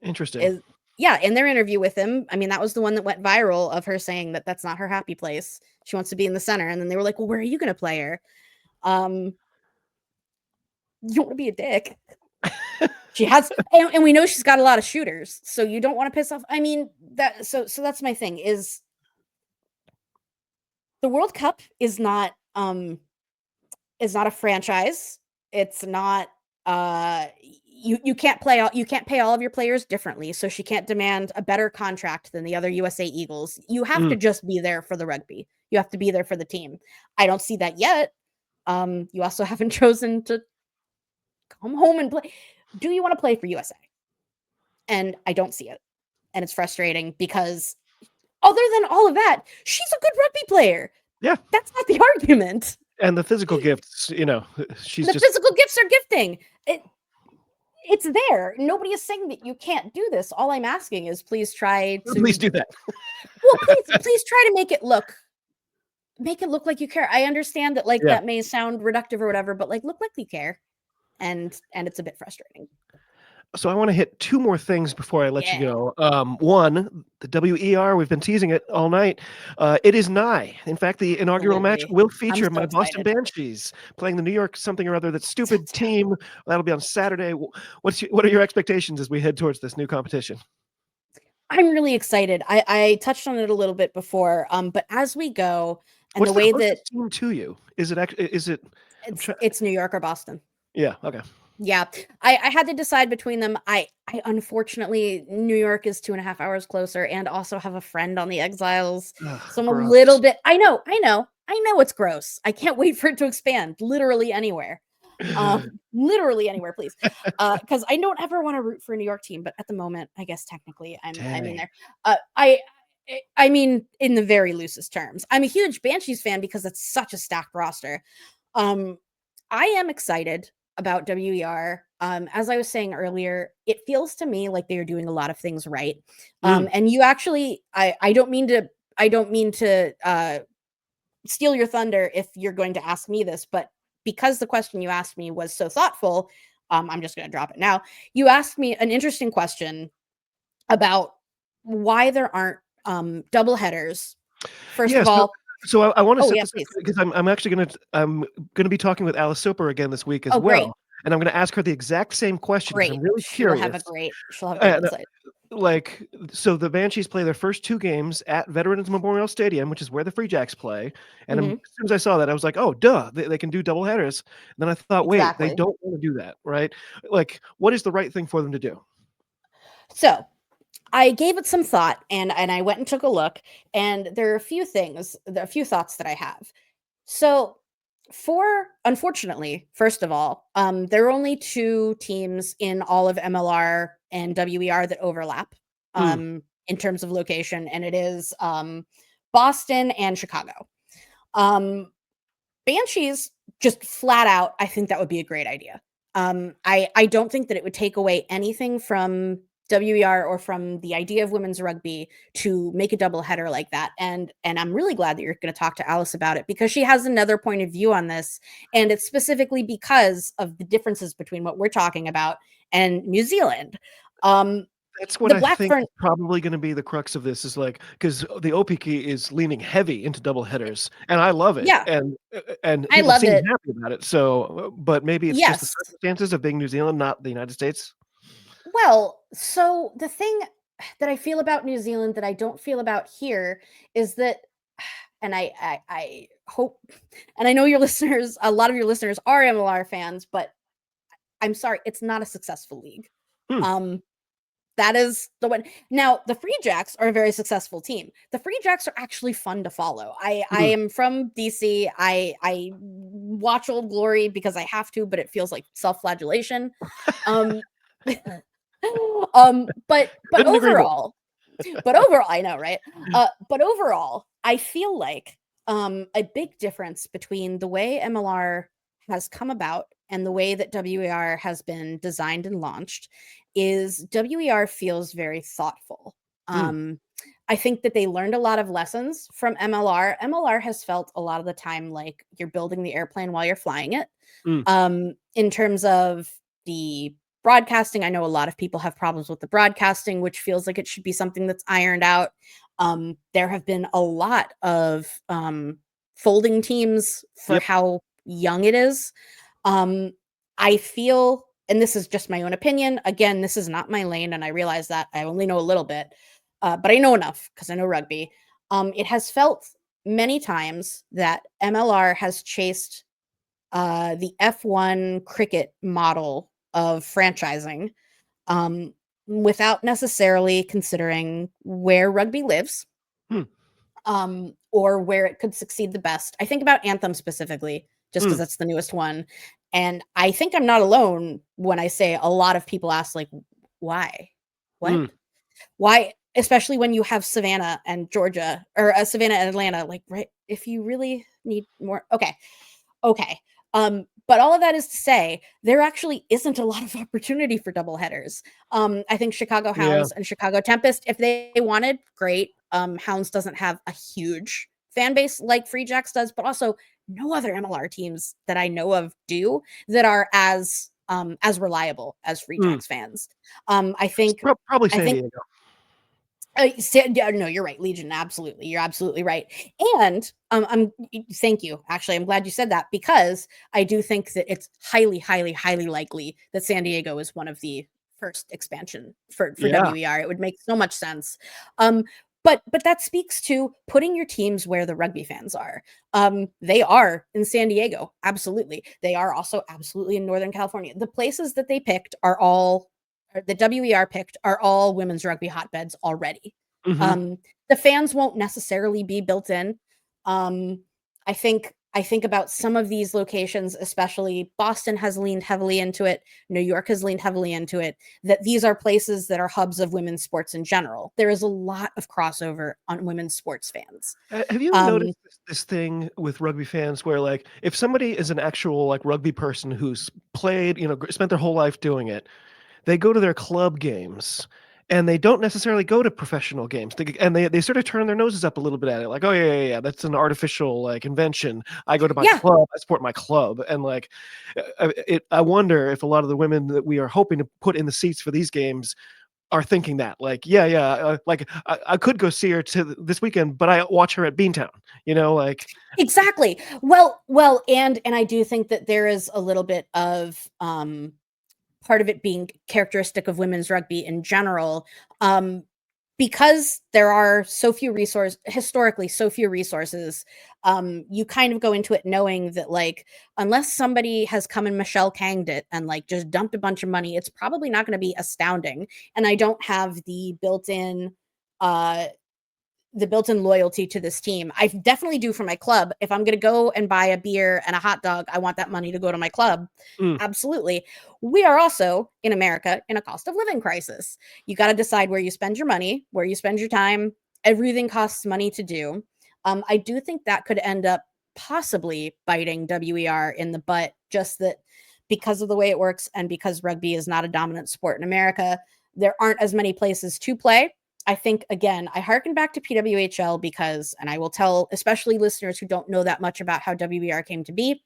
Interesting. In their interview with him, I mean, that was the one that went viral of her saying that that's not her happy place. She wants to be in the center. And then they were like, well, where are you going to play her? You don't want to be a dick. She has, and we know she's got a lot of shooters, so you don't want to piss off. I mean, so that's my thing is the World Cup is not a franchise. It's not you can't pay all of your players differently, so she can't demand a better contract than the other USA Eagles. You have to just be there for the rugby. You have to be there for the team. I don't see that yet. You also haven't chosen to come home and play. Do you want to play for USA? And I don't see it. And it's frustrating because other than all of that, she's a good rugby player. Yeah. That's not the argument. And the physical gifts, you know, physical gifts are gifting. It's there. Nobody is saying that you can't do this. All I'm asking is please try to please do that. Well, please try to make it look like you care. I understand that that may sound reductive or whatever, but look like you care. And it's a bit frustrating. So I want to hit two more things before I let you go. One, the WER, we've been teasing it all night. It is nigh. In fact, the inaugural match will feature my Boston Banshees playing the New York something or other, that stupid team. That'll be on Saturday. What are your expectations as we head towards this new competition? I'm really excited. I touched on it a little bit before, but as we go, and what's the team to you? Is it? It's New York or Boston. Yeah. Okay. Yeah, I had to decide between them. I unfortunately, New York is 2.5 hours closer, and also have a friend on the Exiles. So I'm a little bit. I know it's gross. I can't wait for it to expand. Literally anywhere, please. Because I don't ever want to root for a New York team, but at the moment, I guess technically I'm in there. I mean, in the very loosest terms, I'm a huge Banshees fan because it's such a stacked roster. I am excited about WER. As I was saying earlier, it feels to me like they are doing a lot of things right. And you actually, I don't mean to steal your thunder if you're going to ask me this, but because the question you asked me was so thoughtful, I'm just going to drop it now. You asked me an interesting question about why there aren't double headers. First of all, so I want to set this because I'm actually going to be talking with Alice Soper again this week as well, great. And I'm going to ask her the exact same question. Great. I'm really curious. She'll have a great insight. So the Banshees play their first two games at Veterans Memorial Stadium, which is where the Free Jacks play. And as soon as I saw that, I was like, oh, duh, they can do double headers. And then I thought, wait, they don't want to do that, right? What is the right thing for them to do? So I gave it some thought, and I went and took a look, and there are a few thoughts that I have. So unfortunately, first of all, there are only two teams in all of MLR and WER that overlap in terms of location, and it is Boston and Chicago. Banshees, just flat out, I think that would be a great idea. I don't think that it would take away anything from WER or from the idea of women's rugby to make a double header like that. And I'm really glad that you're going to talk to Alice about it, because she has another point of view on this. And it's specifically because of the differences between what we're talking about and New Zealand. That's what I think is probably going to be the crux of this, is because the OPK is leaning heavy into double headers, and I love it. Yeah. And I love it. Happy about it. So, but maybe it's just the circumstances of being New Zealand, not the United States. Well, so the thing that I feel about New Zealand that I don't feel about here is that, and I hope, and I know your listeners, a lot of your listeners are MLR fans, but I'm sorry, it's not a successful league. That is the one. Now, the Free Jacks are a very successful team. The Free Jacks are actually fun to follow. I am from DC. I watch Old Glory because I have to, but it feels like self-flagellation. But overall, I know, right? But overall, I feel like a big difference between the way MLR has come about and the way that WER has been designed and launched is WER feels very thoughtful. I think that they learned a lot of lessons from MLR. MLR has felt a lot of the time like you're building the airplane while you're flying it. In terms of the broadcasting, I know a lot of people have problems with the broadcasting, which feels like it should be something that's ironed out. There have been a lot of folding teams for how young it is. I feel, and this is just my own opinion, again, this is not my lane, and I realize that I only know a little bit, but I know enough because I know rugby. It has felt many times that MLR has chased the F1 cricket model of franchising without necessarily considering where rugby lives or where it could succeed the best. I think about Anthem specifically, just because that's the newest one. And I think I'm not alone when I say a lot of people ask, like, why? What? Why? Especially when you have Savannah and Georgia, or Savannah and Atlanta, like, right? If you really need more, okay. But all of that is to say, there actually isn't a lot of opportunity for double headers. I think Chicago Hounds and Chicago Tempest, if they wanted, great. Hounds doesn't have a huge fan base like Free Jacks does, but also no other MLR teams that I know of do that are as reliable as Free Jacks fans. I think probably San Diego. No, you're right, Legion. Absolutely, you're absolutely right. And thank you. Actually, I'm glad you said that, because I do think that it's highly, highly, highly likely that San Diego is one of the first expansion for WER. It would make so much sense. But that speaks to putting your teams where the rugby fans are. They are in San Diego, absolutely. They are also absolutely in Northern California. The places that they picked are all, the WER picked are all women's rugby hotbeds already. The fans won't necessarily be built in. I think about some of these locations, especially Boston has leaned heavily into it. New York has leaned heavily into it, that these are places that are hubs of women's sports in general. There is a lot of crossover on women's sports fans. Have you noticed this thing with rugby fans where, like, if somebody is an actual, like, rugby person who's played, spent their whole life doing it, they go to their club games and they don't necessarily go to professional games. They sort of turn their noses up a little bit at it. Like, oh, yeah, that's an artificial, like, invention. I go to my club, I support my club. And, like, I wonder if a lot of the women that we are hoping to put in the seats for these games are thinking that, like, like, I could go see her this weekend, but I watch her at Beantown, like. Exactly. Well, and I do think that there is a little bit of, part of it being characteristic of women's rugby in general, because there are historically so few resources. You kind of go into it knowing that, like, unless somebody has come and Michelle Kanged it and, like, just dumped a bunch of money, it's probably not going to be astounding. And I don't have the built-in loyalty to this team. I definitely do for my club. If I'm going to go and buy a beer and a hot dog, I want that money to go to my club. Absolutely. We are also in America in a cost of living crisis. You got to decide where you spend your money, where you spend your time. Everything costs money to do. I do think that could end up possibly biting WER in the butt, just that because of the way it works and because rugby is not a dominant sport in America, there aren't as many places to play. I think, again, I harken back to PWHL because, and I will tell especially listeners who don't know that much about how WER came to be,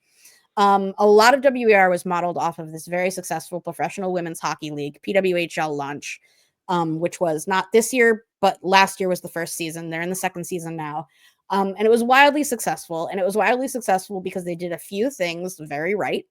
a lot of WER was modeled off of this very successful professional women's hockey league, PWHL launch, which was not this year, but last year was the first season. They're in the second season now. And it was wildly successful. And it was wildly successful because they did a few things very right,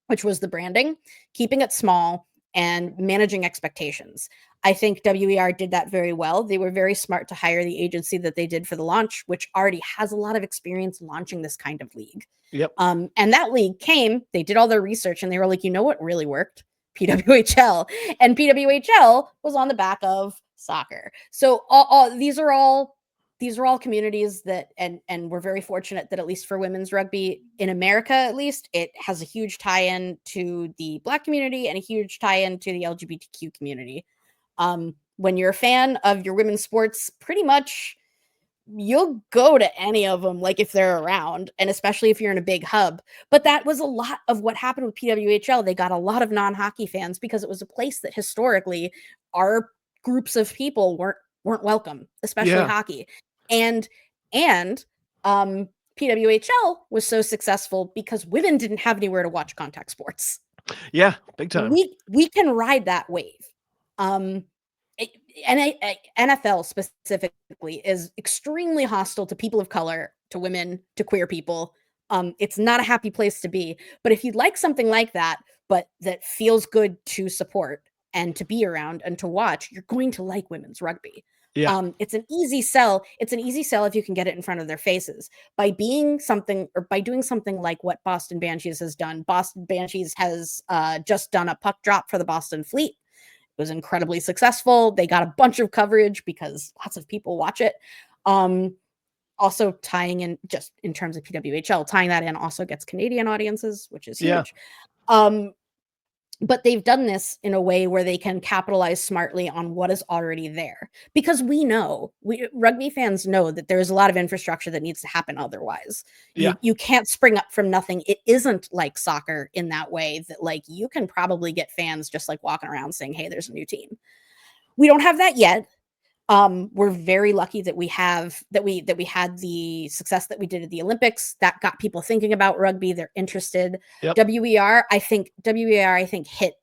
which was the branding, keeping it small, and managing expectations. I think WER did that very well. They were very smart to hire the agency that they did for the launch, which already has a lot of experience launching this kind of league. Yep. And that league came, they did all their research, and they were like, you know what really worked? PWHL. And PWHL was on the back of soccer. So these are all communities that, and we're very fortunate that, at least for women's rugby in America, at least, it has a huge tie-in to the Black community and a huge tie-in to the LGBTQ community. When you're a fan of your women's sports, pretty much you'll go to any of them, like, if they're around, and especially if you're in a big hub. But that was a lot of what happened with PWHL. They got a lot of non-hockey fans because it was a place that historically our groups of people weren't weren't welcome, especially hockey. And PWHL was so successful because women didn't have anywhere to watch contact sports. Yeah, big time. We can ride that wave. NFL specifically is extremely hostile to people of color, to women, to queer people. It's not a happy place to be. But if you'd like something like that, but that feels good to support and to be around and to watch, you're going to like women's rugby. Yeah. It's an easy sell. It's an easy sell if you can get it in front of their faces. By being something, or by doing something like what Boston Banshees has done. Boston Banshees has just done a puck drop for the Boston Fleet. It was incredibly successful. They got a bunch of coverage because lots of people watch it. Also tying in, just in terms of PWHL, tying that in also gets Canadian audiences, which is huge. But they've done this in a way where they can capitalize smartly on what is already there. Because rugby fans know that there's a lot of infrastructure that needs to happen otherwise. You can't spring up from nothing. It isn't like soccer in that way that like you can probably get fans just like walking around saying, hey, there's a new team. We don't have that yet. We're very lucky that we had the success that we did at the Olympics that got people thinking about rugby. They're interested. WER, I think hit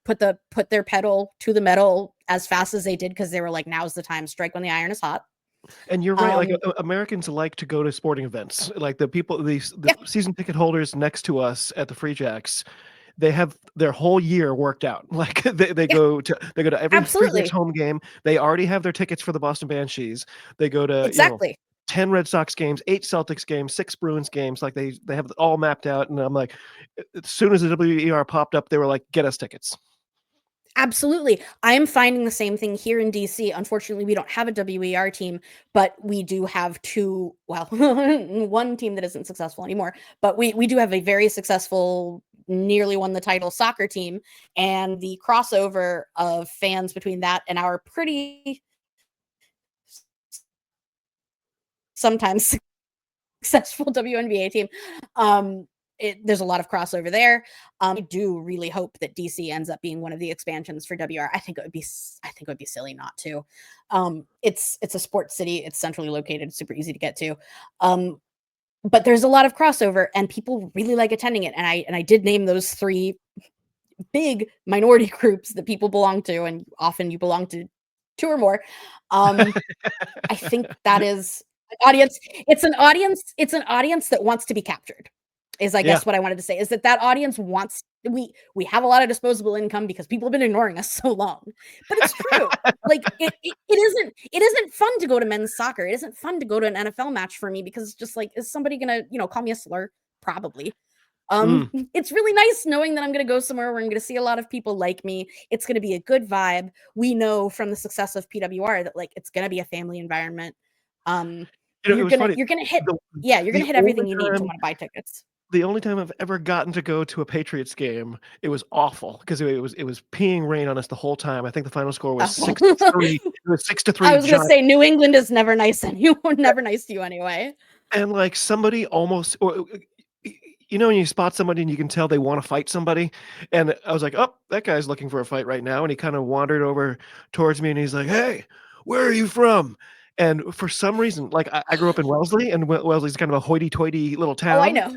put their pedal to the metal as fast as they did because they were like, now's the time, strike when the iron is hot. And you're right. Like Americans like to go to sporting events. Like the people, the season ticket holders next to us at the Free Jacks, they have their whole year worked out. Like they go to every Free Jacks home game. They already have their tickets for the Boston Banshees. They go to 10 Red Sox games, 8 Celtics games, 6 Bruins games. Like they have it all mapped out. And I'm like, as soon as the WER popped up, they were like, get us tickets. Absolutely. I am finding the same thing here in DC. Unfortunately, we don't have a WER team, but we do have one team that isn't successful anymore, but we do have a very successful, nearly won the title soccer team, and the crossover of fans between that and our pretty sometimes successful WNBA team. There's a lot of crossover there. I do really hope that DC ends up being one of the expansions for WR. I think it would be silly not to. It's a sports city. It's centrally located, super easy to get to. But there's a lot of crossover, and people really like attending it. And I did name those 3 big minority groups that people belong to, and often you belong to 2 or more. I think that is an audience. It's an audience that wants to be captured. Is I guess what I wanted to say is that audience wants, we have a lot of disposable income because people have been ignoring us so long, but it's true. Like it isn't fun to go to men's soccer. It isn't fun to go to an NFL match for me because it's just like, is somebody gonna, call me a slur? Probably. It's really nice knowing that I'm going to go somewhere where I'm going to see a lot of people like me. It's going to be a good vibe. We know from the success of PWR that like, it's going to be a family environment. You're going to hit everything you need to want to buy tickets. The only time I've ever gotten to go to a Patriots game, it was awful because it was peeing rain on us the whole time. I think the final score was 6-3. It was 6-3. I was going to say New England is never nice to you anyway. And like somebody almost, when you spot somebody and you can tell they want to fight somebody, and I was like, oh, that guy's looking for a fight right now, and he kind of wandered over towards me and he's like, hey, where are you from? And for some reason, like I grew up in Wellesley, and Wellesley's kind of a hoity-toity little town. Oh, I know.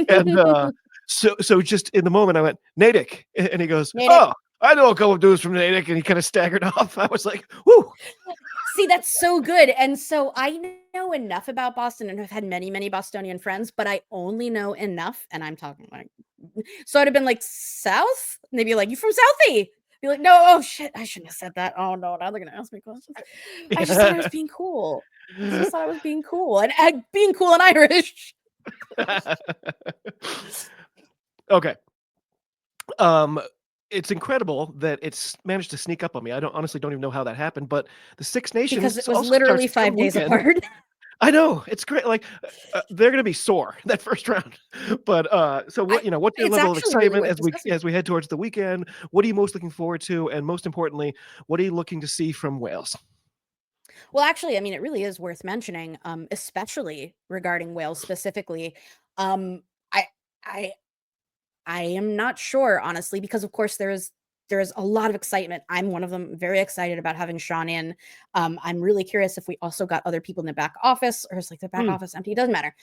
And so just in the moment, I went, Natick. And he goes, Natick. Oh, I know a couple of dudes from Natick. And he kind of staggered off. I was like, whoo. See, that's so good. And so I know enough about Boston and have had many, many Bostonian friends, but I only know enough. And I'm talking like, so I'd have been like, South? And they'd be like, you from Southie? Be like, no, oh shit, I shouldn't have said that. Oh no, now they're gonna ask me questions. I just thought I was being cool. And being cool and Irish. Okay. It's incredible that it's managed to sneak up on me. I honestly don't even know how that happened, but the Six Nations, because it was literally 5 days apart. I know, it's great. Like they're going to be sore that first round, but so what? What's your level of excitement really as we head towards the weekend? What are you most looking forward to, and most importantly, what are you looking to see from Wales? Well, actually, I mean, it really is worth mentioning, especially regarding Wales specifically. I am not sure, honestly, because of course there's there's a lot of excitement. I'm one of them, very excited about having Sean in. I'm really curious if we also got other people in the back office, or is like the back office empty? It doesn't matter.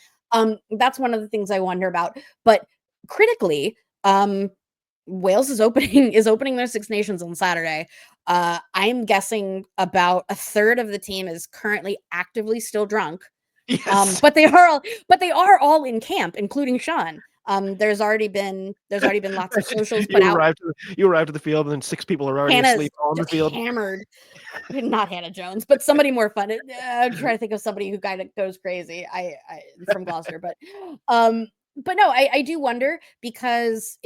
That's one of the things I wonder about. But critically, Wales is opening their Six Nations on Saturday. I'm guessing about a third of the team is currently actively still drunk. Yes. But they are all in camp, including Sean. There's already been lots of socials put out. You arrived at the field, and then 6 people are already Hannah's asleep on the just field. hammered. Not Hannah Jones, but somebody more fun. I'm trying to think of somebody who kind of goes crazy. I from Gloucester, but no, I do wonder, because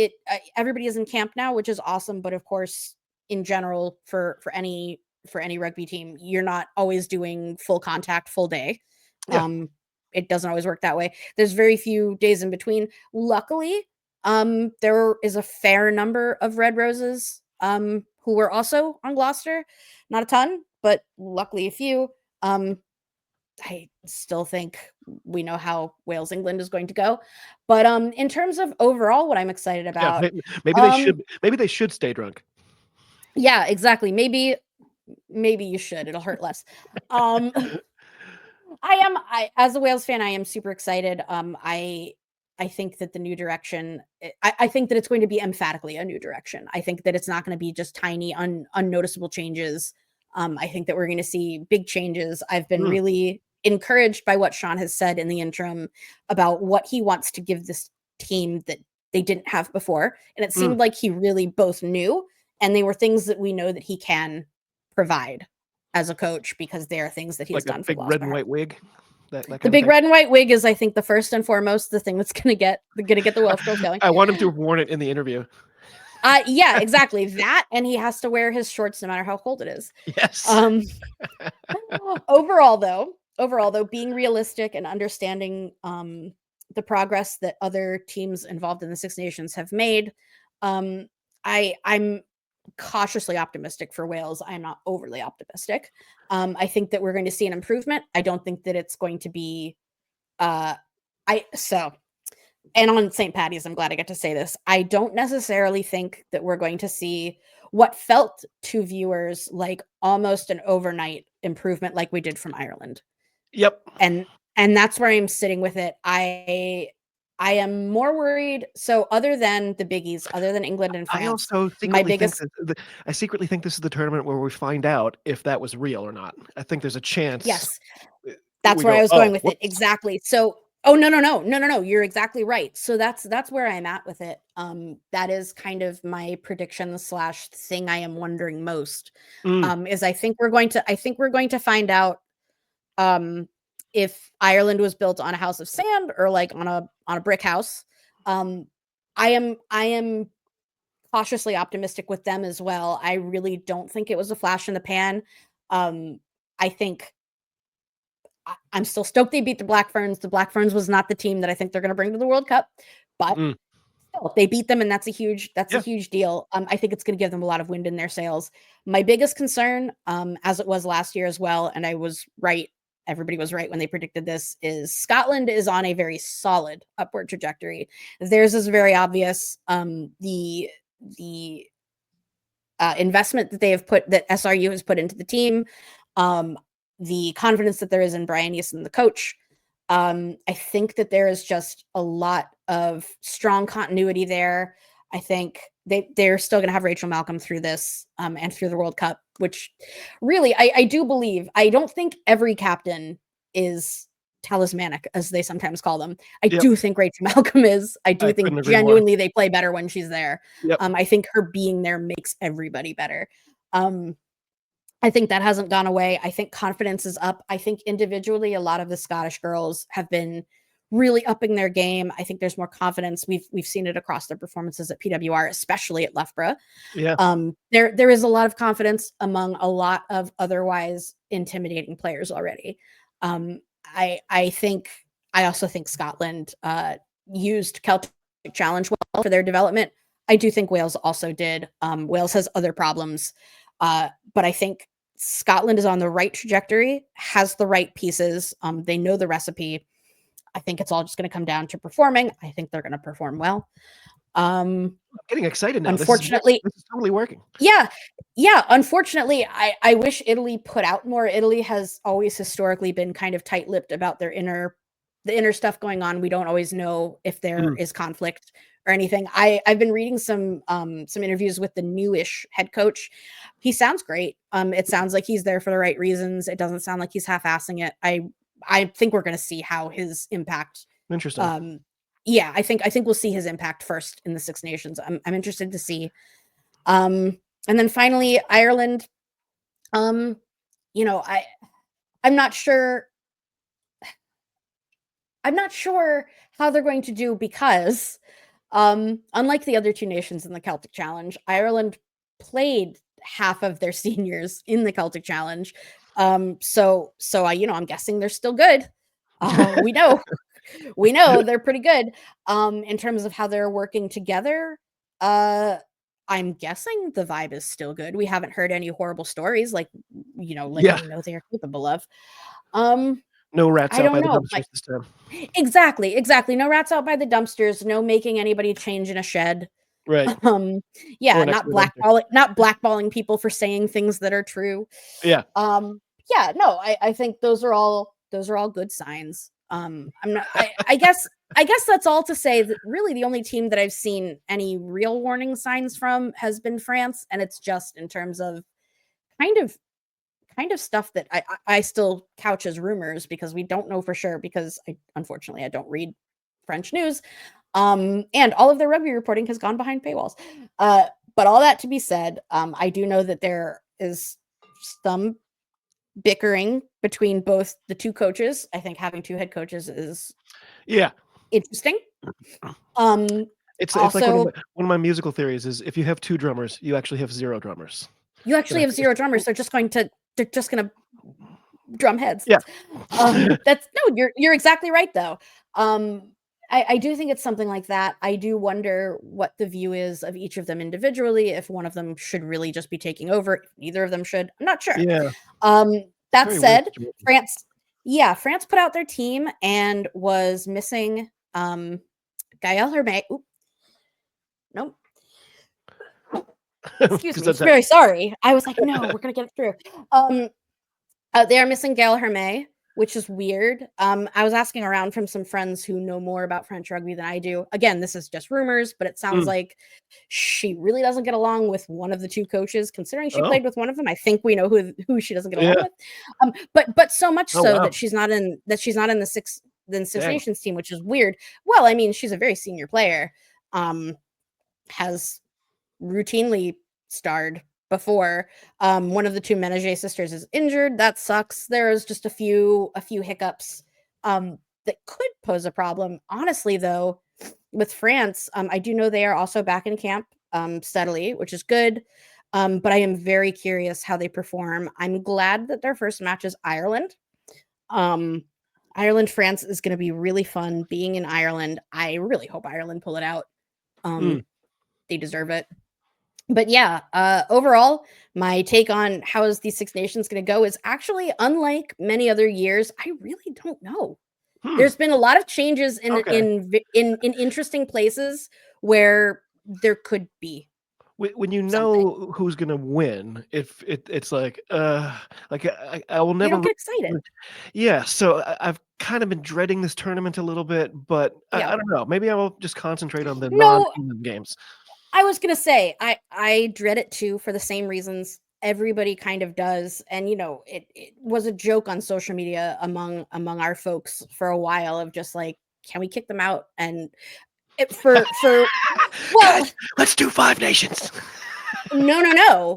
everybody is in camp now, which is awesome. But of course, in general, for any rugby team, you're not always doing full contact full day. Yeah. It doesn't always work that way. There's very few days in between. Luckily, there is a fair number of Red Roses who were also on Gloucester. Not a ton, but luckily a few. I still think we know how Wales England is going to go. But in terms of overall, what I'm excited about, maybe they should stay drunk. Yeah, exactly. Maybe you should. It'll hurt less. As a Wales fan, I am super excited. I think that the new direction, I think that it's going to be emphatically a new direction. I think that it's not going to be just tiny, unnoticeable changes. I think that we're going to see big changes. I've been really encouraged by what Sean has said in the interim about what he wants to give this team that they didn't have before. And it seemed like he really both knew, and they were things that we know that he can provide as a coach, because they are things that he's done for big red and white wig. The big red and white wig is, I think, the first and foremost the thing that's gonna get the Welsh girls going. I want him to have worn it in the interview. Yeah, exactly. That, and he has to wear his shorts no matter how cold it is. Yes. Overall though, being realistic and understanding the progress that other teams involved in the Six Nations have made, I'm cautiously optimistic for Wales. I'm not overly optimistic. I think that we're going to see an improvement. I don't think that it's going to be and on St. Paddy's, I'm glad I get to say this, I don't necessarily think that we're going to see what felt to viewers like almost an overnight improvement like we did from Ireland. Yep. And that's where I'm sitting with it. I am more worried. So other than the biggies, other than England and France, I secretly think this is the tournament where we find out if that was real or not. I think there's a chance. Yes. That's where I was going with it. Exactly. So, no. You're exactly right. So that's where I'm at with it. That is kind of my prediction / thing I am wondering most. Is I think we're going to find out if Ireland was built on a house of sand or like on a brick house. I am cautiously optimistic with them as well. I really don't think it was a flash in the pan. I think I'm still stoked they beat the Black Ferns. The Black Ferns was not the team that I think they're going to bring to the World Cup, but still, they beat them, and that's a huge deal. I think it's going to give them a lot of wind in their sails. My biggest concern, as it was last year as well, and I was right, everybody was right when they predicted this, is Scotland is on a very solid upward trajectory. Theirs is very obvious. The investment that SRU has put into the team, the confidence that there is in Brian Easton, the coach. I think that there is just a lot of strong continuity there. I think they're still going to have Rachel Malcolm through this and through the World Cup, which really I do believe. I don't think every captain is talismanic, as they sometimes call them. I do think Rachel Malcolm is. I think genuinely they play better when she's there. Yep. I think her being there makes everybody better. I think that hasn't gone away. I think confidence is up. I think individually, a lot of the Scottish girls have been really upping their game. I think there's more confidence. We've seen it across their performances at PWR, especially at Loughborough. Yeah. There is a lot of confidence among a lot of otherwise intimidating players already. I also think Scotland used Celtic Challenge well for their development. I do think Wales also did. Wales has other problems. But I think Scotland is on the right trajectory, has the right pieces. They know the recipe. I think it's all just going to come down to performing. I think they're going to perform well. I'm getting excited now. Unfortunately, this is totally working. Yeah. Unfortunately, I wish Italy put out more. Italy has always historically been kind of tight-lipped about the inner stuff going on. We don't always know if there is conflict or anything. I've been reading some interviews with the newish head coach. He sounds great. It sounds like he's there for the right reasons. It doesn't sound like he's half-assing it. I think we're going to see how his impact. Interesting. Yeah, I think we'll see his impact first in the Six Nations. I'm interested to see. And then finally, Ireland. I'm not sure. I'm not sure how they're going to do because, unlike the other two nations in the Celtic Challenge, Ireland played half of their seniors in the Celtic Challenge. So I'm guessing they're still good. We know they're pretty good. In terms of how they're working together. I'm guessing the vibe is still good. We haven't heard any horrible stories like we know they are capable of. No rats I out don't by the know. dumpsters this time. Exactly. No rats out by the dumpsters, no making anybody change in a shed. Right. Yeah, Or next not to a dumpster. blackballing people for saying things that are true. Yeah. Yeah, no, I think those are all good signs. I guess that's all to say that really the only team that I've seen any real warning signs from has been France, and it's just in terms of kind of stuff that I still couch as rumors because we don't know for sure because unfortunately I don't read French news. And all of their rugby reporting has gone behind paywalls. But all that to be said, I do know that there is some bickering between both the two coaches. I think having two head coaches is interesting. It's also, like one of my musical theories is if you have two drummers, you actually have zero drummers. You actually have zero drummers. They're just gonna drum heads. Yeah. You're exactly right though. I do think it's something like that. I do wonder what the view is of each of them individually, if one of them should really just be taking over, if neither of them should. I'm not sure. Yeah. That said, France put out their team and was missing Gael Hermé. Nope. Excuse me. Very sorry. I was like, no, we're gonna get it through. They are missing Gael Hermé, which is weird. I was asking around from some friends who know more about French rugby than I do. Again, this is just rumors, but it sounds like she really doesn't get along with one of the two coaches. Considering she played with one of them, I think we know who she doesn't get along with. But so much that she's not in the Six Nations team, which is weird. Well, I mean, she's a very senior player. Has routinely starred before. One of the two Menage sisters is injured. That sucks. There's just a few hiccups that could pose a problem. Honestly, though, with France, I do know they are also back in camp steadily, which is good. But I am very curious how they perform. I'm glad that their first match is Ireland. Ireland France is going to be really fun. Being in Ireland, I really hope Ireland pull it out. They deserve it. But yeah, overall, my take on how is the Six Nations going to go is actually, unlike many other years, I really don't know. There's been a lot of changes in interesting places where there could be. When you know who's going to win, if it's like I will never. You don't get excited. Yeah, so I've kind of been dreading this tournament a little bit, but I don't know. Maybe I will just concentrate on the non-human games. I was gonna say I dread it too for the same reasons everybody kind of does, and it was a joke on social media among our folks for a while of just like, can we kick them out? And well, guys, let's do 5 nations. No,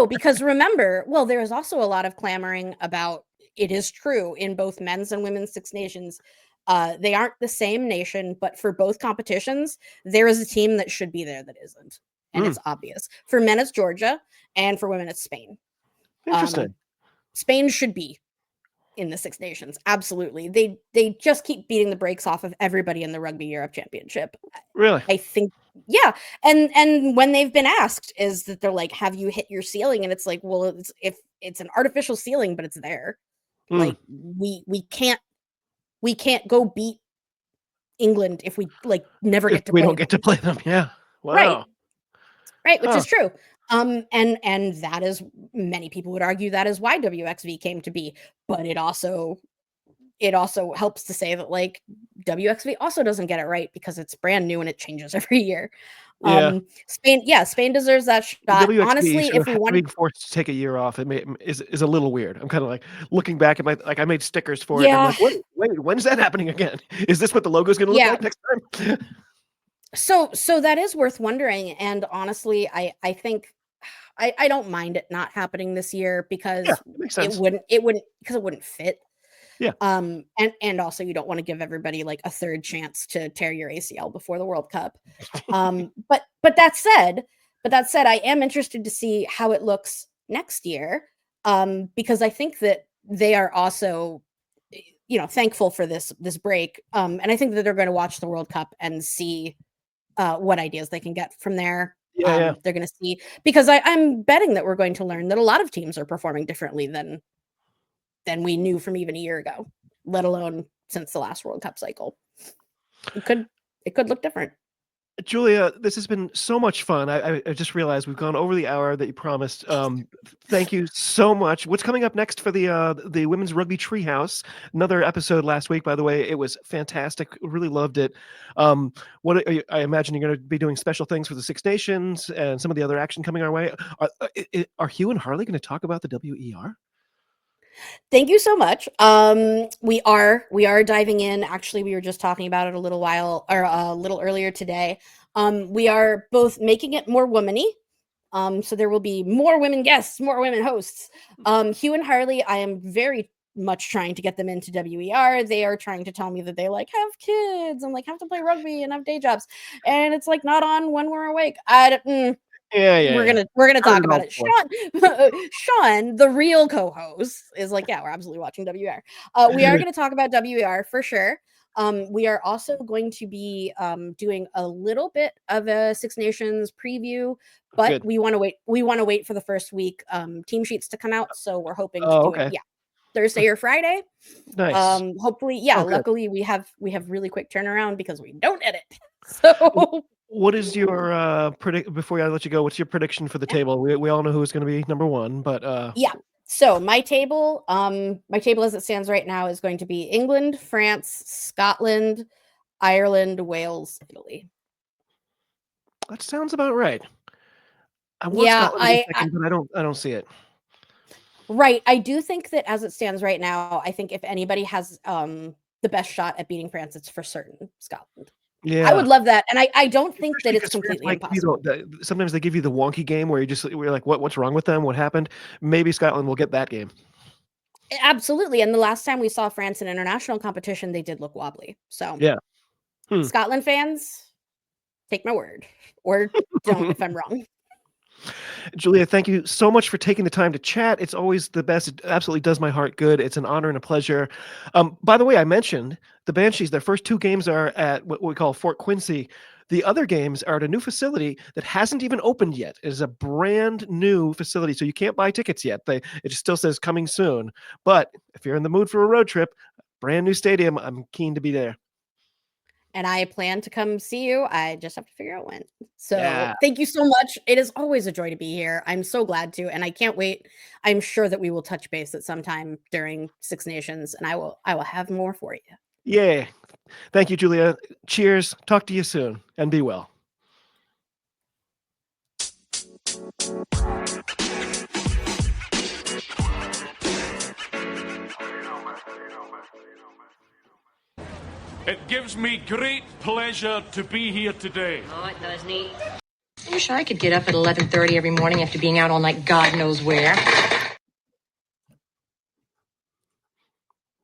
because remember, well, there is also a lot of clamoring about, it is true in both men's and women's Six Nations. They aren't the same nation, but for both competitions, there is a team that should be there that isn't. And it's obvious. For men, it's Georgia, and for women, it's Spain. Interesting. Spain should be in the Six Nations. Absolutely. They just keep beating the brakes off of everybody in the Rugby Europe Championship. Really? I think, yeah. And when they've been asked, is that they're like, have you hit your ceiling? And it's like, well, it's an artificial ceiling, but it's there. Like we can't go beat England if we like never If get to we play don't them. get to play them, yeah. Right. Wow. Right, which Huh. is true. And that is, many people would argue, that is why WXV came to be, but it also helps to say that like WXV also doesn't get it right because it's brand new and it changes every year. Yeah. Spain deserves that The shot. WXV Honestly, sort if of we wanted, being forced to take a year off is a little weird. I'm kind of like looking back at I made stickers for it. And I'm yeah, like, wait, when's that happening again? Is this what the logo's going to look yeah. like next time? So that is worth wondering. And honestly, I think I don't mind it not happening this year Yeah, because it makes it sense. wouldn't because it wouldn't fit. Yeah. And also you don't want to give everybody like a third chance to tear your ACL before the World Cup. But that said, I am interested to see how it looks next year. Because I think that they are also, thankful for this break. And I think that they're going to watch the World Cup and see what ideas they can get from there. Yeah. They're going to see, because I'm betting that we're going to learn that a lot of teams are performing differently than we knew from even a year ago, let alone since the last World Cup cycle. It could look different. Julia, this has been so much fun. I just realized we've gone over the hour that you promised. Thank you so much. What's coming up next for the Women's Rugby Treehouse? Another episode last week, by the way. It was fantastic. Really loved it. I imagine you're going to be doing special things for the Six Nations and some of the other action coming our way. Are Hugh and Harley going to talk about the WER? Thank you so much. We are diving in. Actually, we were just talking about it a little earlier today. We are both making it more womany. So there will be more women guests, more women hosts. Hugh and Harley, I am very much trying to get them into WER. They are trying to tell me that they have kids and have to play rugby and have day jobs, and it's not on when we're awake. We're gonna talk about it. Sean, the real co-host, is yeah, we're absolutely watching WR. We are gonna talk about WR for sure. We are also going to be doing a little bit of a Six Nations preview, but Good. we want to wait for the first week team sheets to come out. So we're hoping to do it Thursday or Friday. Nice. Hopefully, luckily we have really quick turnaround because we don't edit. So what is your before I let you go, what's your prediction for the table? We all know who's going to be number one, but so my table as it stands right now is going to be England, France, Scotland, Ireland, Wales, Italy. That sounds about right. I want Scotland to be second, but I don't see it. Right. I do think that as it stands right now, I think if anybody has the best shot at beating France, it's for certain Scotland. Yeah, I would love that, and I don't think especially that it's completely impossible. Sometimes they give you the wonky game where we're like, what's wrong with them? What happened? Maybe Scotland will get that game. Absolutely, and the last time we saw France in international competition, they did look wobbly. So yeah, Scotland fans, take my word, or don't if I'm wrong. Julia, thank you so much for taking the time to chat. It's always the best. It absolutely does my heart good. It's an honor and a pleasure. By the way, I mentioned the Banshees. Their first two games are at what we call Fort Quincy. The other games are at a new facility that hasn't even opened yet. It is a brand new facility, so you can't buy tickets yet. It still says coming soon. But if you're in the mood for a road trip, brand new stadium, I'm keen to be there. And I plan to come see you. I just have to figure out when. So Thank you so much. It is always a joy to be here. I'm so glad to, and I can't wait. I'm sure that we will touch base at some time during Six Nations, and I will have more for you. Yeah. Thank you, Julia. Cheers. Talk to you soon, and be well. It gives me great pleasure to be here today. Oh, it does, Nate. I wish I could get up at 11:30 every morning after being out all night God knows where.